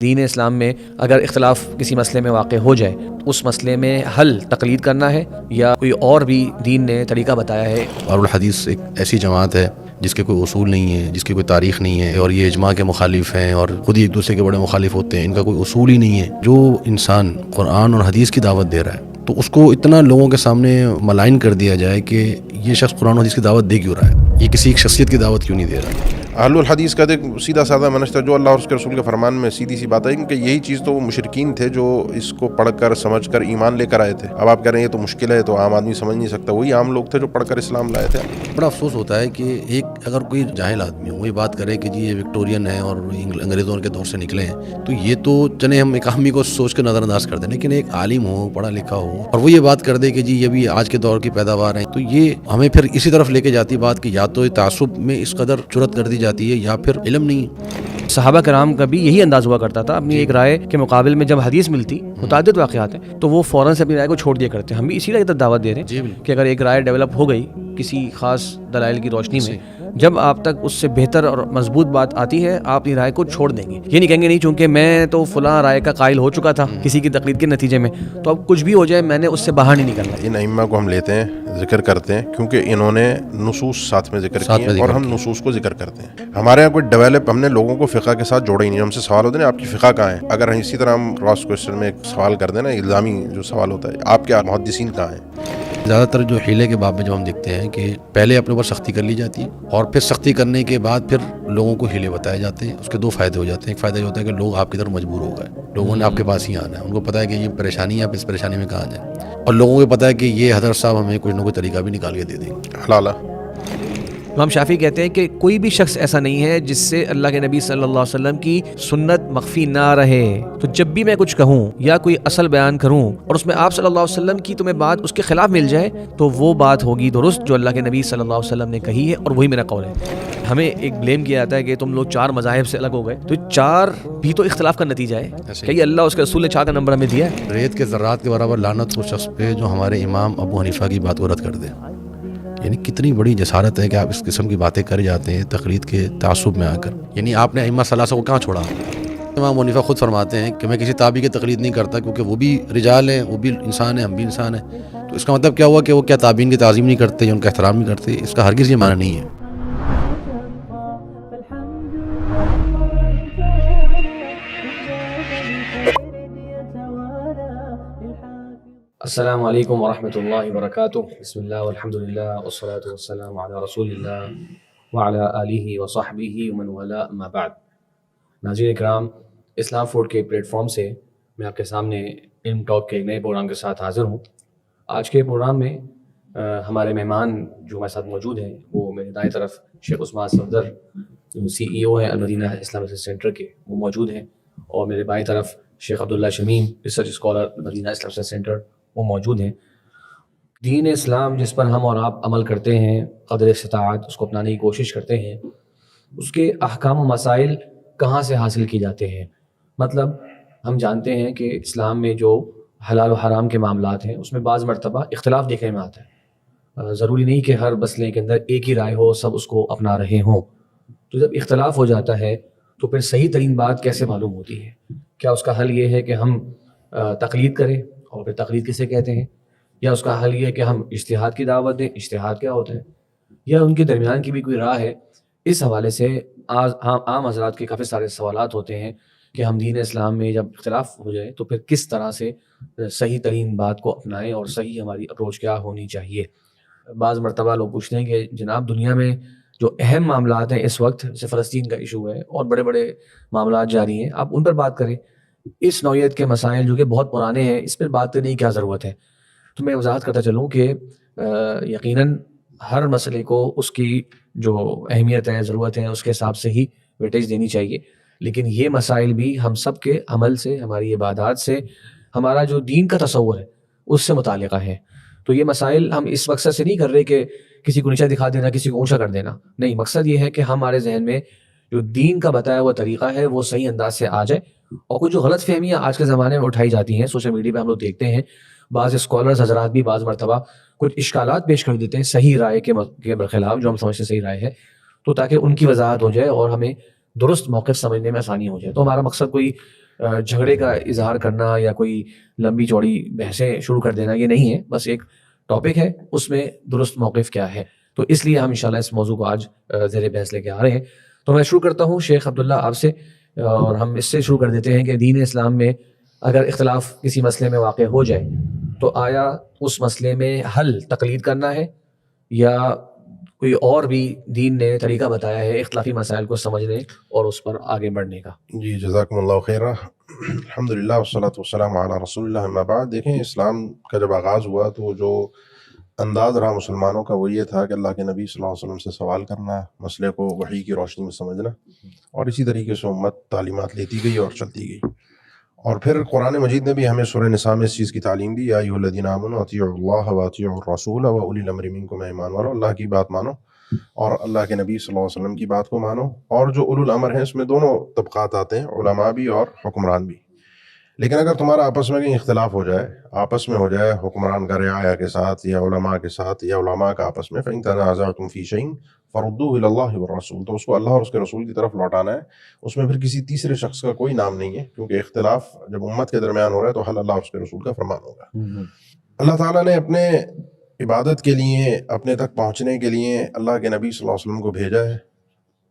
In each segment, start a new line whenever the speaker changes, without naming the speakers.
دین اسلام میں اگر اختلاف کسی مسئلے میں واقع ہو جائے اس مسئلے میں حل تقلید کرنا ہے یا کوئی اور بھی دین نے طریقہ بتایا ہے؟
اور الحدیث ایک ایسی جماعت ہے جس کے کوئی اصول نہیں ہے، جس کی کوئی تاریخ نہیں ہے، اور یہ اجماع کے مخالف ہیں اور خود ہی ایک دوسرے کے بڑے مخالف ہوتے ہیں، ان کا کوئی اصول ہی نہیں ہے۔ جو انسان قرآن اور حدیث کی دعوت دے رہا ہے تو اس کو اتنا لوگوں کے سامنے ملائن کر دیا جائے کہ یہ شخص قرآن و حدیث کی دعوت دے کیوں رہا ہے، یہ کسی ایک شخصیت کی دعوت کیوں نہیں دے رہا۔
اہل الحدیث کا ایک سیدھا سادہ منہج تھا، جو اللہ اور اس کے رسول کے فرمان میں سیدھی سی بات ہے کہ یہی چیز تو وہ مشرکین تھے جو اس کو پڑھ کر سمجھ کر ایمان لے کر آئے تھے۔ اب آپ کہہ رہے ہیں یہ تو مشکل ہے، تو عام آدمی سمجھ نہیں سکتا، وہی عام لوگ تھے جو پڑھ کر اسلام لائے تھے۔
بڑا افسوس ہوتا ہے کہ ایک اگر کوئی جاہل آدمی ہو وہ یہ بات کرے کہ جی یہ وکٹورین ہے اور انگریزوں کے دور سے نکلے ہیں، تو یہ تو چلے ہم ایک آدمی کو سوچ کے نظر انداز کر دیں، لیکن ایک عالم ہو، پڑھا لکھا ہو، اور وہ یہ بات کر دے کہ جی یہ بھی آج کے دور کی پیداوار ہیں، تو یہ ہمیں پھر اسی طرف لے کے جاتی بات کہ یا تو تعصب میں اس قدر جرأت کر دی جاتی ہے یا پھر علم نہیں ہے۔
صحابہ کرام کا بھی یہی انداز ہوا کرتا تھا، اپنی ایک رائے کے مقابل میں جب حدیث ملتی، متعدد واقعات ہیں، تو وہ فوراً سے اپنی رائے کو چھوڑ دیا کرتے ہیں۔ ہم بھی اسی رائے کی دعوت دے رہے ہیں کہ اگر ایک رائے ڈیولپ ہو گئی کسی خاص دلائل کی روشنی میں، جب آپ تک اس سے بہتر اور مضبوط بات آتی ہے آپ اپنی رائے کو چھوڑ دیں گے۔ یہ نہیں کہیں گے نہیں چونکہ میں تو فلاں رائے کا قائل ہو چکا تھا کسی کی تقلید کے نتیجے میں، تو اب کچھ بھی ہو جائے میں نے اس سے باہر نہیں نکلنا۔
ان ائمہ کو ہم لیتے ہیں، ذکر کرتے ہیں، کیونکہ انہوں نے نصوص ساتھ میں ذکر کی ہیں اور ہم نصوص کو ذکر کرتے ہیں۔ ہمارے یہاں کوئی ڈیولپ ہم نے لوگوں کو فقہ کے ساتھ جوڑا ہی نہیں۔ ہم سے سوال ہوتے ہیں آپ کی فقہ کہاں ہے، اگر اسی طرح ہم کراس کوشچن میں ایک سوال کر دیں نا، الزامی جو سوال ہوتا ہے آپ کے محدثین کہاں ہیں۔
زیادہ تر جو ہیلے کے باب میں جب ہم دیکھتے ہیں کہ پہلے اپنے اوپر سختی کر لی جاتی ہے اور پھر سختی کرنے کے بعد پھر لوگوں کو ہیلے بتائے جاتے ہیں، اس کے دو فائدے ہو جاتے ہیں۔ ایک فائدہ یہ ہوتا ہے کہ لوگ آپ کی طرف مجبور ہو گئے، لوگوں نے آپ کے پاس ہی آنا ہے، ان کو پتہ ہے کہ یہ پریشانی ہے، آپ اس پریشانی میں کہاں جائیں، اور لوگوں کو پتہ ہے کہ یہ حضرت صاحب ہمیں کچھ نہ کوئی طریقہ بھی نکال کے دے دیں گے۔
حلالہ
امام شافعی کہتے ہیں کہ کوئی بھی شخص ایسا نہیں ہے جس سے اللہ کے نبی صلی اللہ علیہ وسلم کی سنت مخفی نہ رہے، تو جب بھی میں کچھ کہوں یا کوئی اصل بیان کروں اور اس میں آپ صلی اللہ علیہ وسلم کی تمہیں بات اس کے خلاف مل جائے تو وہ بات ہوگی درست جو اللہ کے نبی صلی اللہ علیہ وسلم نے کہی ہے، اور وہی میرا قول ہے۔ ہمیں ایک بلیم کیا جاتا ہے کہ تم لوگ چار مذاہب سے الگ ہو گئے، تو چار بھی تو اختلاف کا نتیجہ ہے کہ یہ اللہ اس کے رسول نے چار کا نمبر ہمیں دیا ہے۔
ریت کے ذرات کے برابر لعنت اس شخص پہ جو ہمارے امام ابو حنیفہ کی بات کو رد کر دے۔ یعنی کتنی بڑی جسارت ہے کہ آپ اس قسم کی باتیں کر جاتے ہیں تقلید کے تعصب میں آ کر۔ یعنی آپ نے ائمہ ثلاثہ کو کہاں چھوڑا؟ امام حنیفہ خود فرماتے ہیں کہ میں کسی تابعی کی تقلید نہیں کرتا کیونکہ وہ بھی رجال ہیں، وہ بھی انسان ہیں، ہم بھی انسان ہیں۔ تو اس کا مطلب کیا ہوا کہ وہ کیا تابعین کی تعظیم نہیں کرتے یا ان کا احترام نہیں کرتے؟ اس کا ہرگز یہ معنی نہیں ہے۔
السلام علیکم ورحمۃ اللہ وبرکاتہ۔ بسم اللہ والحمد للہ والصلاة والسلام علی رسول اللہ وعلی آلہ وصحبہ ومن والا، اما بعد۔ ناظرین اکرام، اسلام فوڈ کے پلیٹ فارم سے میں آپ کے سامنے علم ٹاک کے ایک نئے پروگرام کے ساتھ حاضر ہوں۔ آج کے پروگرام میں ہمارے مہمان جو ہمارے ساتھ موجود ہیں وہ میرے دائیں طرف شیخ عثمان صفدر جو CEO ہیں المدینہ اسلامک ریسرچ سینٹر کے، وہ موجود ہیں، اور میرے بائیں طرف شیخ عبداللہ شمیم ریسرچ اسکالر المدینہ اسلامک ریسرچ سینٹر، وہ موجود ہیں۔ دین اسلام جس پر ہم اور آپ عمل کرتے ہیں، قدر استطاعت اس کو اپنانے کی کوشش کرتے ہیں، اس کے احکام و مسائل کہاں سے حاصل کی جاتے ہیں؟ مطلب ہم جانتے ہیں کہ اسلام میں جو حلال و حرام کے معاملات ہیں اس میں بعض مرتبہ اختلاف دیکھنے میں آتا ہے۔ ضروری نہیں کہ ہر مسئلے کے اندر ایک ہی رائے ہو، سب اس کو اپنا رہے ہوں۔ تو جب اختلاف ہو جاتا ہے تو پھر صحیح ترین بات کیسے معلوم ہوتی ہے؟ کیا اس کا حل یہ ہے کہ ہم تقلید کریں، اور پھر تقلید کسے کہتے ہیں؟ یا اس کا حل یہ ہے کہ ہم اجتہاد کی دعوت دیں؟ اجتہاد کیا ہوتا ہے؟ یا ان کے درمیان کی بھی کوئی راہ ہے؟ اس حوالے سے عام حضرات کے کافی سارے سوالات ہوتے ہیں کہ ہم دین اسلام میں جب اختلاف ہو جائے تو پھر کس طرح سے صحیح ترین بات کو اپنائیں اور صحیح ہماری اپروچ کیا ہونی چاہیے۔ بعض مرتبہ لوگ پوچھتے ہیں کہ جناب دنیا میں جو اہم معاملات ہیں اس وقت، جیسے فلسطین کا ایشو ہے اور بڑے بڑے معاملات جاری ہیں، آپ ان پر بات کریں۔ اس نوعیت کے مسائل جو کہ بہت پرانے ہیں، اس پر بات کرنے کی کیا ضرورت ہے؟ تو میں وضاحت کرتا چلوں کہ یقیناً ہر مسئلے کو اس کی جو اہمیت ہے، ضرورت ہے، اس کے حساب سے ہی ویٹیج دینی چاہیے، لیکن یہ مسائل بھی ہم سب کے عمل سے، ہماری عبادات سے، ہمارا جو دین کا تصور ہے اس سے متعلقہ ہے۔ تو یہ مسائل ہم اس مقصد سے نہیں کر رہے کہ کسی کو نیچا دکھا دینا، کسی کو اونچا کر دینا، نہیں، مقصد یہ ہے کہ ہمارے ذہن میں جو دین کا بتایا ہوا طریقہ ہے وہ صحیح انداز سے آ جائے۔ اور کچھ جو غلط فہمیاں آج کے زمانے میں اٹھائی جاتی ہیں، سوشل میڈیا پہ ہم لوگ دیکھتے ہیں، بعض اسکالرز حضرات بھی بعض مرتبہ کچھ اشکالات پیش کر دیتے ہیں صحیح رائے کے برخلاف، جو ہم سمجھتے صحیح رائے ہے، تو تاکہ ان کی وضاحت ہو جائے اور ہمیں درست موقف سمجھنے میں آسانی ہو جائے۔ تو ہمارا مقصد کوئی جھگڑے کا اظہار کرنا یا کوئی لمبی چوڑی بحثیں شروع کر دینا یہ نہیں ہے، بس ایک ٹاپک ہے، اس میں درست موقف کیا ہے. تو اس لیے ہم انشاءاللہ اس موضوع کو آج زیر بحث لے کے آ رہے ہیں. تو میں شروع کرتا ہوں شیخ عبداللہ آپ سے، اور ہم اس سے شروع کر دیتے ہیں کہ دین اسلام میں اگر اختلاف کسی مسئلے میں واقع ہو جائے تو آیا اس مسئلے میں حل تقلید کرنا ہے یا کوئی اور بھی دین نے طریقہ بتایا ہے اختلافی مسائل کو سمجھنے اور اس پر آگے بڑھنے کا؟
جی جزاکم اللہ خیرہ. الحمدللہ والصلاۃ والسلام علی رسول اللہ. اما بعد، دیکھیں اسلام کا جب آغاز ہوا تو جو انداز رہا مسلمانوں کا وہ یہ تھا کہ اللہ کے نبی صلی اللہ علیہ وسلم سے سوال کرنا، مسئلے کو وحی کی روشنی میں سمجھنا، اور اسی طریقے سے امت تعلیمات لیتی گئی اور چلتی گئی. اور پھر قرآن مجید نے بھی ہمیں سورہ نساء میں اس چیز کی تعلیم دی، یا ایھا الذین آمنوا اطیعوا اللہ واطیعوا الرسول واولی الامر منکم. ایمان والو، اللہ کی بات مانو اور اللہ کے نبی صلی اللہ علیہ وسلم کی بات کو مانو. اور جو اولو الامر ہیں اس میں دونوں طبقات آتے ہیں، علماء بھی اور حکمران بھی. لیکن اگر تمہارا آپس میں کہیں اختلاف ہو جائے، آپس میں ہو جائے حکمران کا رعایا کے ساتھ یا علماء کے ساتھ یا علماء کا آپس میں، فإن تنازعتم فی شیء فردوه إلی اللہ والرسول، تو اس کو اللہ اور اس کے رسول کی طرف لوٹانا ہے. اس میں پھر کسی تیسرے شخص کا کوئی نام نہیں ہے، کیونکہ اختلاف جب امت کے درمیان ہو رہا ہے تو حل اللہ اور اس کے رسول کا فرمان ہوگا. اللہ تعالیٰ نے اپنے عبادت کے لیے، اپنے تک پہنچنے کے لیے اللہ کے نبی صلی اللہ علیہ وسلم کو بھیجا ہے.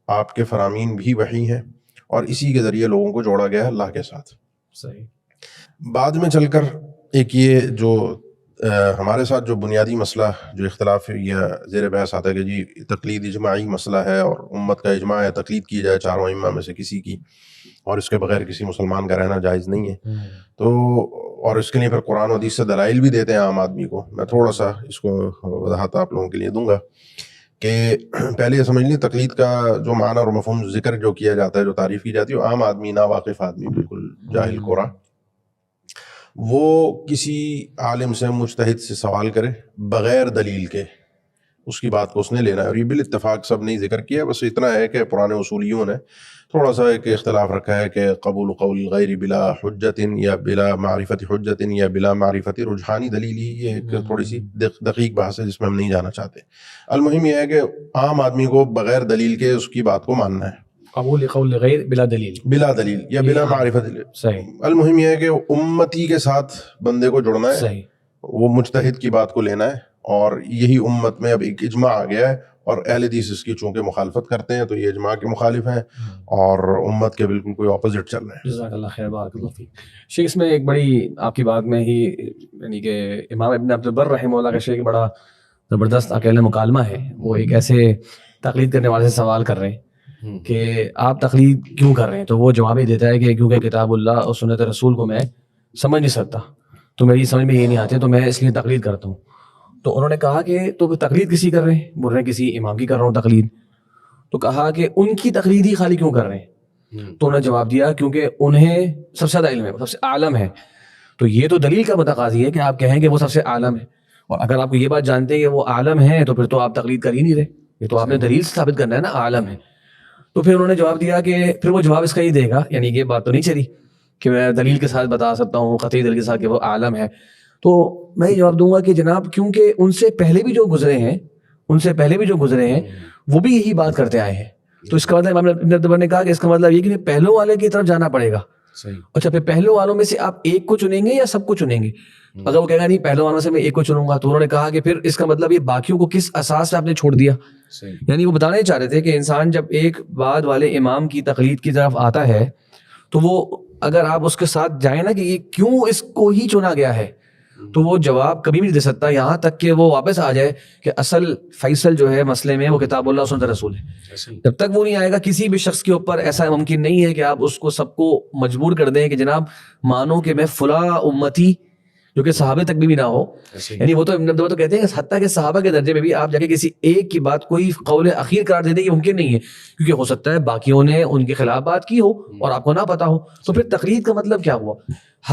آپ کے فرامین بھی وحی ہیں اور اسی کے ذریعے لوگوں کو جوڑا گیا ہے اللہ کے ساتھ.
صحیح.
بعد میں چل کر ایک یہ جو ہمارے ساتھ جو بنیادی مسئلہ جو اختلاف یا زیر بحث آتا ہے کہ جی تقلید اجماعی مسئلہ ہے اور امت کا اجماع ہے تقلید کی جائے چاروں ائمہ میں سے کسی کی، اور اس کے بغیر کسی مسلمان کا رہنا جائز نہیں ہے. تو اور اس کے لیے پھر قرآن و حدیث سے دلائل بھی دیتے ہیں عام آدمی کو. میں تھوڑا سا اس کو وضاحت آپ لوگوں کے لیے دوں گا کہ پہلے یہ سمجھ لیں تقلید کا جو معنی اور مفہوم ذکر جو کیا جاتا ہے، جو تعریف کی جاتی ہے، عام آدمی، ناواقف آدمی، بالکل جاہل کورا، وہ کسی عالم سے مجتہد سے سوال کرے بغیر دلیل کے، اس کی بات کو اس نے لینا ہے. اور یہ بالاتفاق سب نے ذکر کیا، بس اتنا ہے کہ پرانے اصولیوں نے تھوڑا سا ایک اختلاف رکھا ہے کہ قبول قول الغیر بلا حجت یا بلا معرفت حجت یا بلا معرفت رجحانی دلیلی، یہ ایک تھوڑی سی دقیق بحث ہے جس میں ہم نہیں جانا چاہتے. المہم یہ ہے کہ عام آدمی کو بغیر دلیل کے اس کی بات کو ماننا ہے،
قبول قول غیر بلا دلیل،
بلا دلیل یا بلا معرفت.
صحیح.
المہم یہ ہے کہ امتی کے ساتھ بندے کو جڑنا ہے،
صحیح.
وہ مجتہد کی بات کو لینا ہے. اور یہی امت میں اب ایک اجماع آ گیا ہے، اور اہل حدیث اس کی چونکہ مخالفت کرتے ہیں تو یہ اجماع کے مخالف ہیں اور امت کے بالکل کوئی اپوزٹ چل رہے ہیں.
جزاک اللہ خیر، بارک اللہ فیک. شیخ اس میں ایک بڑی آپ کی بات میں ہی یعنی کہ امام ابن عبد البر رحمہ اللہ کا شیخ بڑا زبردست اکیلے مکالمہ ہے. وہ ایک ایسے تقلید کرنے والے سے سوال کر رہے ہیں کہ آپ تقلید کیوں کر رہے ہیں، تو وہ جواب ہی دیتا ہے کہ کیونکہ کتاب اللہ اور سنت رسول کو میں سمجھ نہیں سکتا، تو میری سمجھ میں یہ نہیں آتے، تو میں اس لیے تقلید کرتا ہوں. تو انہوں نے کہا کہ تو تقلید کسی کر رہے ہیں؟ بول رہے ہیں کسی امام کی کر رہا ہوں تقلید. تو کہا کہ ان کی تقلید ہی خالی کیوں کر رہے ہیں؟ تو انہوں نے جواب دیا کیونکہ انہیں سب سے زیادہ علم ہے، سب سے عالم ہے. تو یہ تو دلیل کا متقاضی ہے کہ آپ کہیں کہ وہ سب سے عالم ہے، اور اگر آپ کو یہ بات جانتے ہیں کہ وہ عالم ہے تو پھر تو آپ تقلید کر ہی نہیں رہے، یہ تو آپ نے دلیل سے ثابت کرنا ہے نا عالم ہے. تو پھر انہوں نے جواب دیا کہ پھر وہ جواب اس کا ہی دے گا، یعنی یہ بات تو نہیں چلی کہ میں دلیل کے ساتھ بتا سکتا ہوں، قطعی دلیل کے ساتھ کہ وہ عالم ہے. تو میں یہ جواب دوں گا کہ جناب کیونکہ ان سے پہلے بھی جو گزرے ہیں وہ بھی یہی بات کرتے آئے ہیں. تو اس کا مطلب امام ابن عبد البر نے کہا کہ اس کا مطلب یہ کہ پہلو والے کی طرف جانا پڑے گا. اچھا، پھر پہلو والوں میں سے آپ ایک کو چنیں گے یا سب کو چنیں گے؟ اگر وہ کہے گا نہیں پہلو والوں سے میں ایک کو چنوں گا، تو انہوں نے کہا کہ پھر اس کا مطلب یہ باقیوں کو کس اساس سے آپ نے چھوڑ دیا. یعنی وہ بتانا ہی چاہ رہے تھے کہ انسان جب ایک بعد والے امام کی تقلید کی طرف آتا ہے تو وہ اگر آپ اس کے ساتھ جائیں نا کہ یہ کیوں اس کو ہی چنا گیا ہے، تو وہ جواب کبھی بھی نہیں دے سکتا یہاں تک کہ وہ واپس آ جائے کہ اصل فیصل جو ہے مسئلے میں وہ کتاب اللہ سنت رسول ہے. جب تک وہ نہیں آئے گا کسی بھی شخص کے اوپر ایسا ممکن نہیں ہے کہ آپ اس کو سب کو مجبور کر دیں کہ جناب مانو کہ میں فلاں امتی جو کہ صحابہ تک بھی نہ ہو. یعنی وہ تو کہتے ہیں حتیٰ کہ صحابہ کے درجے میں بھی آپ جا کے کسی ایک کی بات کوئی قول اخیر قرار دے دیں یہ ممکن نہیں ہے، کیونکہ ہو سکتا ہے باقیوں نے ان کے خلاف بات کی ہو اور آپ کو نہ پتا ہو. تو پھر تقلید کا مطلب کیا ہوا؟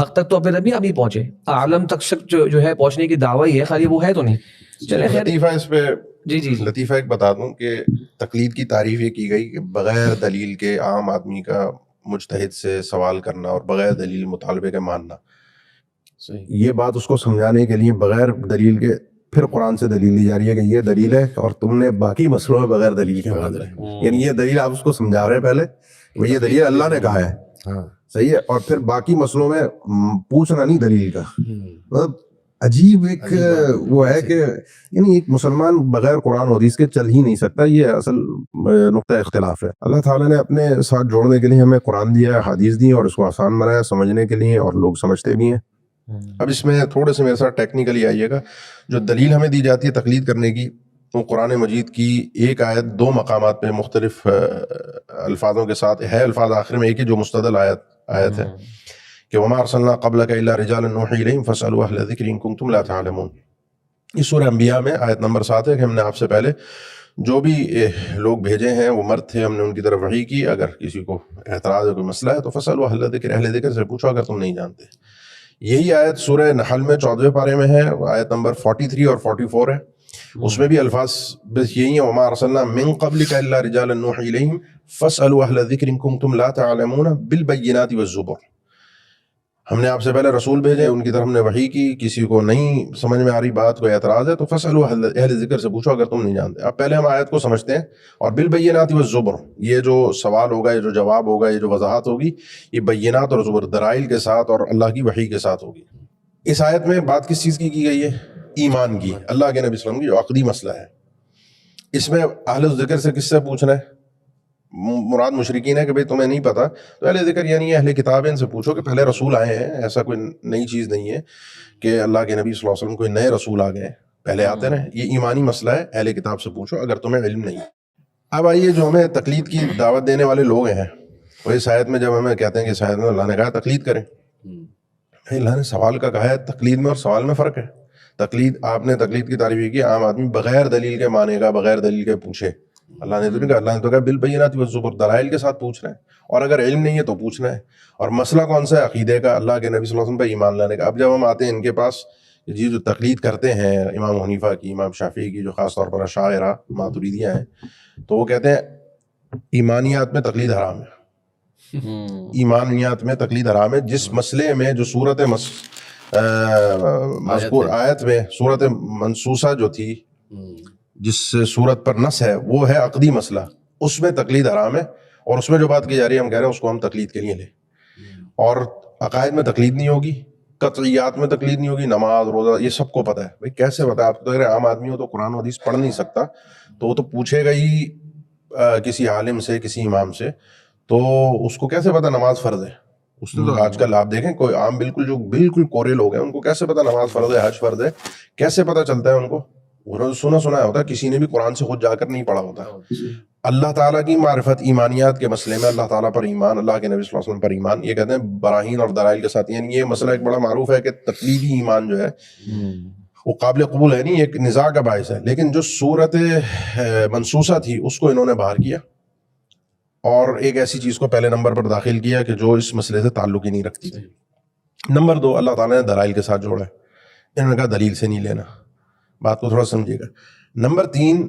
حق تک تو پھر ابھی آپ نہیں پہنچے، عالم تک جو ہے پہنچنے کی دعویٰ ہی ہے، خالی وہ ہے تو نہیں. چلے خیر،
لطیفہ اس پہ
جی
لطیفہ ایک بتا دوں کہ تقلید کی تعریف یہ کی گئی کہ بغیر دلیل کے عام آدمی کا مجتہد سے سوال کرنا اور بغیر دلیل مطالبے کے ماننا. یہ بات اس کو سمجھانے کے لیے بغیر دلیل کے پھر قرآن سے دلیل دی جا رہی ہے کہ یہ دلیل ہے اور تم نے باقی مسئلوں میں بغیر دلیل کے مان رہے ہیں. یعنی یہ دلیل آپ اس کو سمجھا رہے ہیں پہلے، یہ دلیل اللہ نے کہا ہے،
صحیح ہے. اور پھر باقی مسئلوں میں پوچھنا نہیں دلیل کا. مطلب عجیب ایک وہ ہے کہ یعنی ایک مسلمان بغیر قرآن و حدیث کے چل ہی نہیں سکتا. یہ اصل نقطہ اختلاف ہے. اللہ تعالیٰ نے اپنے ساتھ جوڑنے کے لیے ہمیں قرآن دیا ہے, حدیث دی, اور اس کو آسان بنایا سمجھنے کے لیے, اور لوگ سمجھتے بھی ہیں.
اب اس میں تھوڑے سے میرے ساتھ ٹیکنیکلی آئیے گا. جو دلیل ہمیں دی جاتی ہے تقلید کرنے کی, وہ قرآن مجید کی ایک آیت 2 مقامات پہ مختلف الفاظوں کے ساتھ ہے. الفاظ آخر میں ایک ہی جو مستدل آیت ہے کہ وما ارسلنا قبلک الا رجالا نوحی الیہم فاسألوا اہل الذکر ان کنتم لا تعلمون. اس سورہ انبیاء میں آیت نمبر 7 ہے کہ ہم نے آپ سے پہلے جو بھی لوگ بھیجے ہیں وہ مرد تھے, ہم نے ان کی طرف وحی کی, اگر کسی کو اعتراض ہے, کوئی مسئلہ ہے تو فاسألوا اہل الذکر, اہل ذکر سے پوچھو اگر تم نہیں جانتے. یہی آیت سورہ نحل میں 14ویں پارے میں ہے, آیت نمبر 43 اور 44 ہے. اس میں بھی الفاظ بس یہی ہیں, وما ارسلنا من قبلک الا رجالا نوحی الیہم فاسألوا اہل الذکر ان کنتم لا تعلمون بالبینات والزبر. ہم نے آپ سے پہلے رسول بھیجے, ان کی طرف ہم نے وحی کی, کسی کو نہیں سمجھ میں آ رہی بات, کوئی اعتراض ہے تو فاسألوا اہل ذکر سے پوچھو اگر تم نہیں جانتے. اب پہلے ہم آیت کو سمجھتے ہیں, اور بالبینات والزبر, یہ جو سوال ہوگا, یہ جو جواب ہوگا, یہ جو وضاحت ہوگی, یہ بینات اور زبر دلائل کے ساتھ اور اللہ کی وحی کے ساتھ ہوگی. اس آیت میں بات کس چیز کی گئی ہے؟ ایمان کی, اللہ کے نبی صلی اللہ علیہ وسلم کی جو عقدی مسئلہ ہے. اس میں اہل الذکر سے کس سے پوچھنا ہے؟ مراد مشرکین ہے کہ بھئی تمہیں نہیں پتا, تو اہل ذکر یعنی اہل کتاب, ان سے پوچھو کہ پہلے رسول آئے ہیں, ایسا کوئی نئی چیز نہیں ہے کہ اللہ کے نبی صلی اللہ علیہ وسلم کوئی نئے رسول آ گئے, پہلے آتے رہے. یہ ایمانی مسئلہ ہے, اہل کتاب سے پوچھو اگر تمہیں علم نہیں. اب آئیے, جو ہمیں تقلید کی دعوت دینے والے لوگ ہیں, وہ اس آیت میں جب ہمیں کہتے ہیں کہ اس آیت میں اللہ نے کہا تقلید کریں, اللہ نے سوال کا کہا ہے, تقلید میں اور سوال میں فرق ہے. تقلید, آپ نے تقلید کی تعریف کی, عام آدمی بغیر دلیل کے مانے گا, بغیر دلیل کے پوچھے. اللہ نے تو نہیں کہا, اللہ نے تو کہا بالبینات والزبر, دلائل کے ساتھ پوچھنا ہے, اور اگر علم نہیں ہے تو پوچھنا ہے. اور مسئلہ کون سا ہے؟ عقیدے کا, اللہ کے نبی صلی اللہ علیہ وسلم پہ ایمان لانے کا. اب جب ہم آتے ہیں ان کے پاس, جی جو تقلید کرتے ہیں امام حنیفہ کی, امام شافعی کی, جو خاص طور پر اشاعرہ ماتریدیہ ہیں, تو وہ کہتے ہیں ایمانیات میں تقلید حرام ہے. ایمانیات میں تقلید حرام ہے. جس مسئلے میں جو صورت مذکور آیت میں صورت منصوصہ جو تھی, جس صورت پر نص ہے, وہ ہے عقدی مسئلہ, اس میں تقلید حرام ہے. اور اس میں جو بات کی جا رہی ہے, ہم کہہ رہے ہیں اس کو ہم تقلید کے لیے لیں. اور عقائد میں تقلید نہیں ہوگی, قطعیات میں تقلید نہیں ہوگی, نماز روزہ یہ سب کو پتہ ہے. بھائی کیسے پتہ ہے آپ کو؟ اگر عام آدمی ہو تو قرآن و حدیث پڑھ نہیں سکتا, تو وہ تو پوچھے گا ہی کسی عالم سے, کسی امام سے, تو اس کو کیسے پتہ نماز فرض ہے؟ اس نے تو آج کل آپ دیکھیں کوئی عام بالکل جو بالکل کورے لوگ ہیں, ان کو کیسے پتہ نماز فرض ہے, حج فرض ہے, کیسے پتہ چلتا ہے ان کو؟ وہ سنا ہوتا ہے, کسی نے بھی قرآن سے خود جا کر نہیں پڑھا ہوتا. اللہ تعالیٰ کی معرفت ایمانیات کے مسئلے میں, اللہ تعالیٰ پر ایمان, اللہ کے نبی صلی اللہ علیہ وسلم پر ایمان, یہ کہتے ہیں براہین اور دلائل کے ساتھ. یعنی یہ مسئلہ ایک بڑا معروف ہے کہ تقلیدی ایمان جو ہے وہ قابل قبول ہے نہیں, ایک نزاع کا باعث ہے. لیکن جو صورت منصوصہ تھی اس کو انہوں نے باہر کیا, اور ایک ایسی چیز کو پہلے نمبر پر داخل کیا کہ جو اس مسئلے سے تعلق ہی نہیں رکھتی. نمبر 2, اللہ تعالیٰ نے دلائل کے ساتھ جوڑا ہے, انہوں نے کہا دلیل سے نہیں لینا. بات کو تھوڑا سمجھیے گا. نمبر 3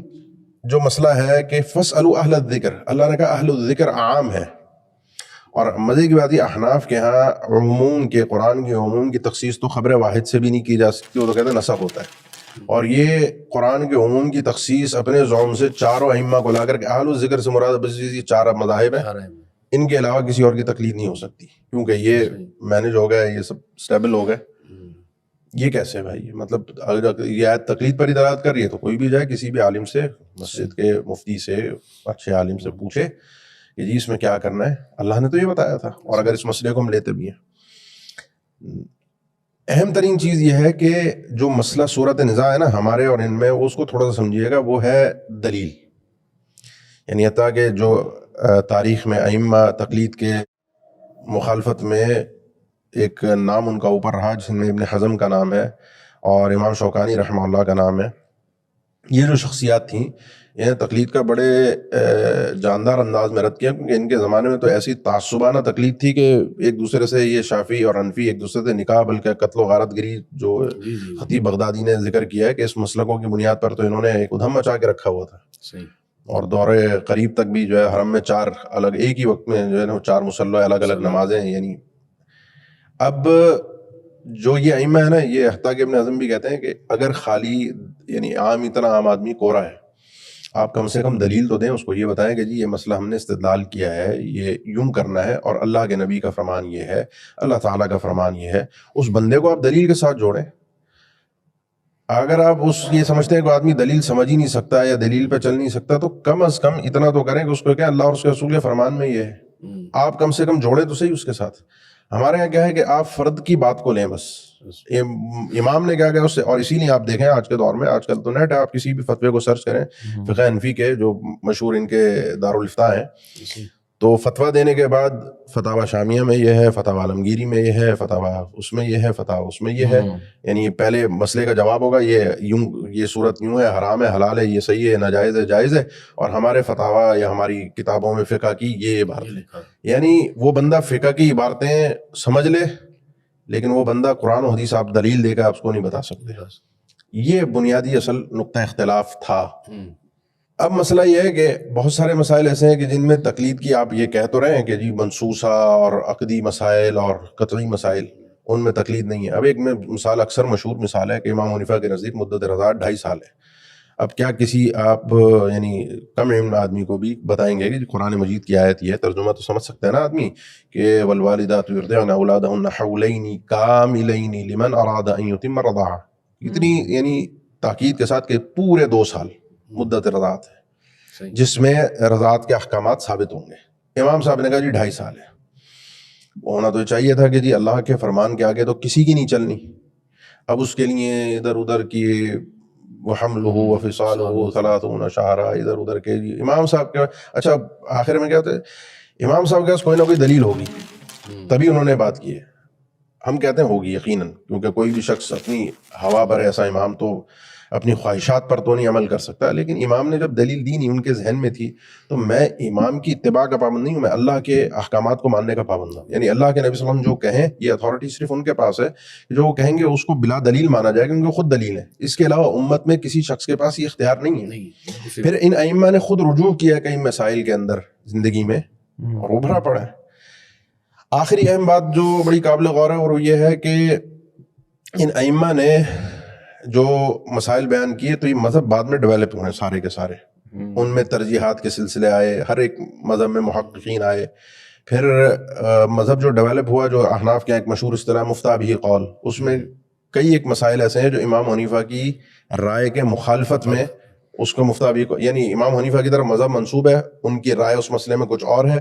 جو مسئلہ ہے کہ فاسألوا اہل الذکر, اللہ نے کہا اہل الذکر عام ہے. اور مزے کی بات یہ, احناف کے ہاں عموم کے, قرآن کے عموم کی تخصیص تو خبر واحد سے بھی نہیں کی جا سکتی, وہ تو کہتے ہیں نسخ ہوتا ہے. اور یہ قرآن کے عموم کی تخصیص اپنے زوم سے چاروں ائمہ کو لا کر کے, اہل الذکر سے مراد بس یہ 4 مذاہب ہیں, ان کے علاوہ کسی اور کی تقلید نہیں ہو سکتی, کیونکہ یہ مینج ہو گیا, یہ سب اسٹیبل ہو گئے. یہ کیسے بھائی؟ مطلب اگر یہ آیت تقلید پر ہی دلالت کر رہی ہے تو کوئی بھی جائے کسی بھی عالم سے, مسجد کے مفتی سے, اچھے عالم سے پوچھے کہ جی اس میں کیا کرنا ہے, اللہ نے تو یہ بتایا تھا. اور اگر اس مسئلے کو ہم لیتے بھی ہیں, اہم ترین چیز یہ ہے کہ جو مسئلہ صورت نزاع ہے نا ہمارے اور ان میں, اس کو تھوڑا سا سمجھیے گا, وہ ہے دلیل. یعنی حتیٰ کہ جو تاریخ میں ائمہ تقلید کے مخالفت میں ایک نام ان کا اوپر رہا, جس میں ابن حزم کا نام ہے اور امام شوکانی رحمہ اللہ کا نام ہے. یہ جو شخصیات تھیں, انہیں تقلید کا بڑے جاندار انداز میں رد کیا, کیونکہ ان کے زمانے میں تو ایسی تعصبانہ تقلید تھی کہ ایک دوسرے سے, یہ شافعی اور حنفی ایک دوسرے سے نکاح بلکہ قتل و غارت گری جو خطیب بغدادی نے ذکر کیا ہے کہ اس مسلکوں کی بنیاد پر تو انہوں نے ایک ادھم مچا کے رکھا ہوا تھا. اور دور قریب تک بھی جو ہے حرم میں 4 الگ ایک ہی وقت میں جو ہے نا 4 مصلی الگ الگ نمازیں. یعنی اب جو یہ ائمہ ہے نا, یہ حتیٰ کہ ابن حزم بھی کہتے ہیں کہ اگر خالی یعنی عام اتنا عام آدمی کورا ہے, آپ کم سے کم دلیل تو دیں، اس کو یہ بتائیں کہ جی یہ مسئلہ ہم نے استدلال کیا ہے، یہ یوں کرنا ہے، اور اللہ کے نبی کا فرمان یہ ہے، اللہ تعالیٰ کا فرمان یہ ہے. اس بندے کو آپ دلیل کے ساتھ جوڑیں. اگر آپ یہ سمجھتے ہیں کہ آدمی دلیل سمجھ ہی نہیں سکتا یا دلیل پہ چل نہیں سکتا، تو کم از کم اتنا تو کریں کہ اس کو کہ اللہ اور اس کے رسول کے فرمان میں یہ ہے. آپ کم سے کم جوڑیں تو صحیح اس کے ساتھ. ہمارے یہاں کیا ہے کہ آپ فرد کی بات کو لیں بس. امام نے کیا کہا اس سے، اور اسی لیے آپ دیکھیں آج کے دور میں، آج کل تو نیٹ ہے، آپ کسی بھی فتوے کو سرچ کریں، فقہ حنفی کے جو مشہور ان کے دارالفتاء ہیں، تو فتویٰ دینے کے بعد فتاوی شامیہ میں یہ ہے، فتاوی عالمگیری میں یہ ہے، فتاوی اس میں یہ ہے، فتاوی اس میں یہ ہے. یعنی پہلے مسئلے کا جواب ہوگا یہ صورت یوں ہے، حرام ہے، حلال ہے، یہ صحیح ہے، ناجائز ہے، جائز ہے، اور ہمارے فتاوی یا ہماری کتابوں میں فقہ کی یہ عبارت ہے. یعنی وہ بندہ فقہ کی عبارتیں سمجھ لے، لیکن وہ بندہ قرآن و حدیث آپ دلیل دے کر آپ اس کو نہیں بتا سکتے. یہ بنیادی اصل نقطہ اختلاف تھا. اب مسئلہ یہ ہے کہ بہت سارے مسائل ایسے ہیں کہ جن میں تقلید کی آپ یہ کہہ تو رہے ہیں کہ جی منصوصہ اور عقدی مسائل اور قطعی مسائل، ان میں تقلید نہیں ہے. اب ایک میں مثال اکثر مشہور مثال ہے کہ امام حنیفہ کے نزدیک مدت رضاعت 2.5 سال ہے. اب کیا کسی آپ یعنی کم علم آدمی کو بھی بتائیں گے کہ قرآن مجید کی آیت یہ ہے، ترجمہ تو سمجھ سکتے ہیں نا آدمی کہ والوالدات یرضعن اولادہن حولین کاملین لمن اراد ان یتم الرضاعہ، اتنی یعنی تاکید کے ساتھ کہ پورے 2 سال مدت رضاعت ہے جس میں رضاعت کے احکامات ثابت ہوں گے. امام صاحب نے کہا جی 2.5 سال ہے. ہونا تو چاہیے تھا کہ جی اللہ کے فرمان کے آگے تو کسی کی نہیں چلنی. اب اس کے لیے ادھر ادھر کی وحملہ وفصالہ 30 شہرا ادھر ادھر کے جی امام صاحب کے. اچھا آخر میں کیا ہوتا ہے، امام صاحب کے پاس کوئی نہ کوئی دلیل ہوگی تبھی انہوں نے بات کی ہے. ہم کہتے ہیں ہوگی یقیناً، کیونکہ کوئی بھی شخص اپنی ہوا پر ایسا امام تو اپنی خواہشات پر تو نہیں عمل کر سکتا. لیکن امام نے جب دلیل دی نہیں، ان کے ذہن میں تھی، تو میں امام کی اتباع کا پابند نہیں ہوں، میں اللہ کے احکامات کو ماننے کا پابند ہوں. یعنی اللہ کے نبی صلی اللہ علیہ وسلم جو کہیں یہ اتھارٹی صرف ان کے پاس ہے، جو وہ کہیں گے اس کو بلا دلیل مانا جائے گا، ان کو خود دلیل ہے. اس کے علاوہ امت میں کسی شخص کے پاس یہ اختیار نہیں ہے. پھر ان ائمہ نے خود رجوع کیا کئی مسائل کے اندر زندگی میں، اور ابھرا پڑا ہے. آخری اہم بات جو بڑی قابل غور ہے، اور وہ یہ ہے کہ ان ائمہ نے جو مسائل بیان کیے تو یہ مذہب بعد میں ڈیولپ ہوئے سارے کے سارے. ان میں ترجیحات کے سلسلے آئے، ہر ایک مذہب میں محققین آئے. پھر مذہب جو ڈیولپ ہوا، جو احناف کے ایک مشہور اصطلاح مفتیٰ بہ قول، اس میں کئی ایک مسائل ایسے ہیں جو امام حنیفہ کی رائے کے مخالفت میں اس کو مفتیٰ بہ قول، یعنی امام حنیفہ کی طرف مذہب منسوب ہے، ان کی رائے اس مسئلے میں کچھ اور ہے،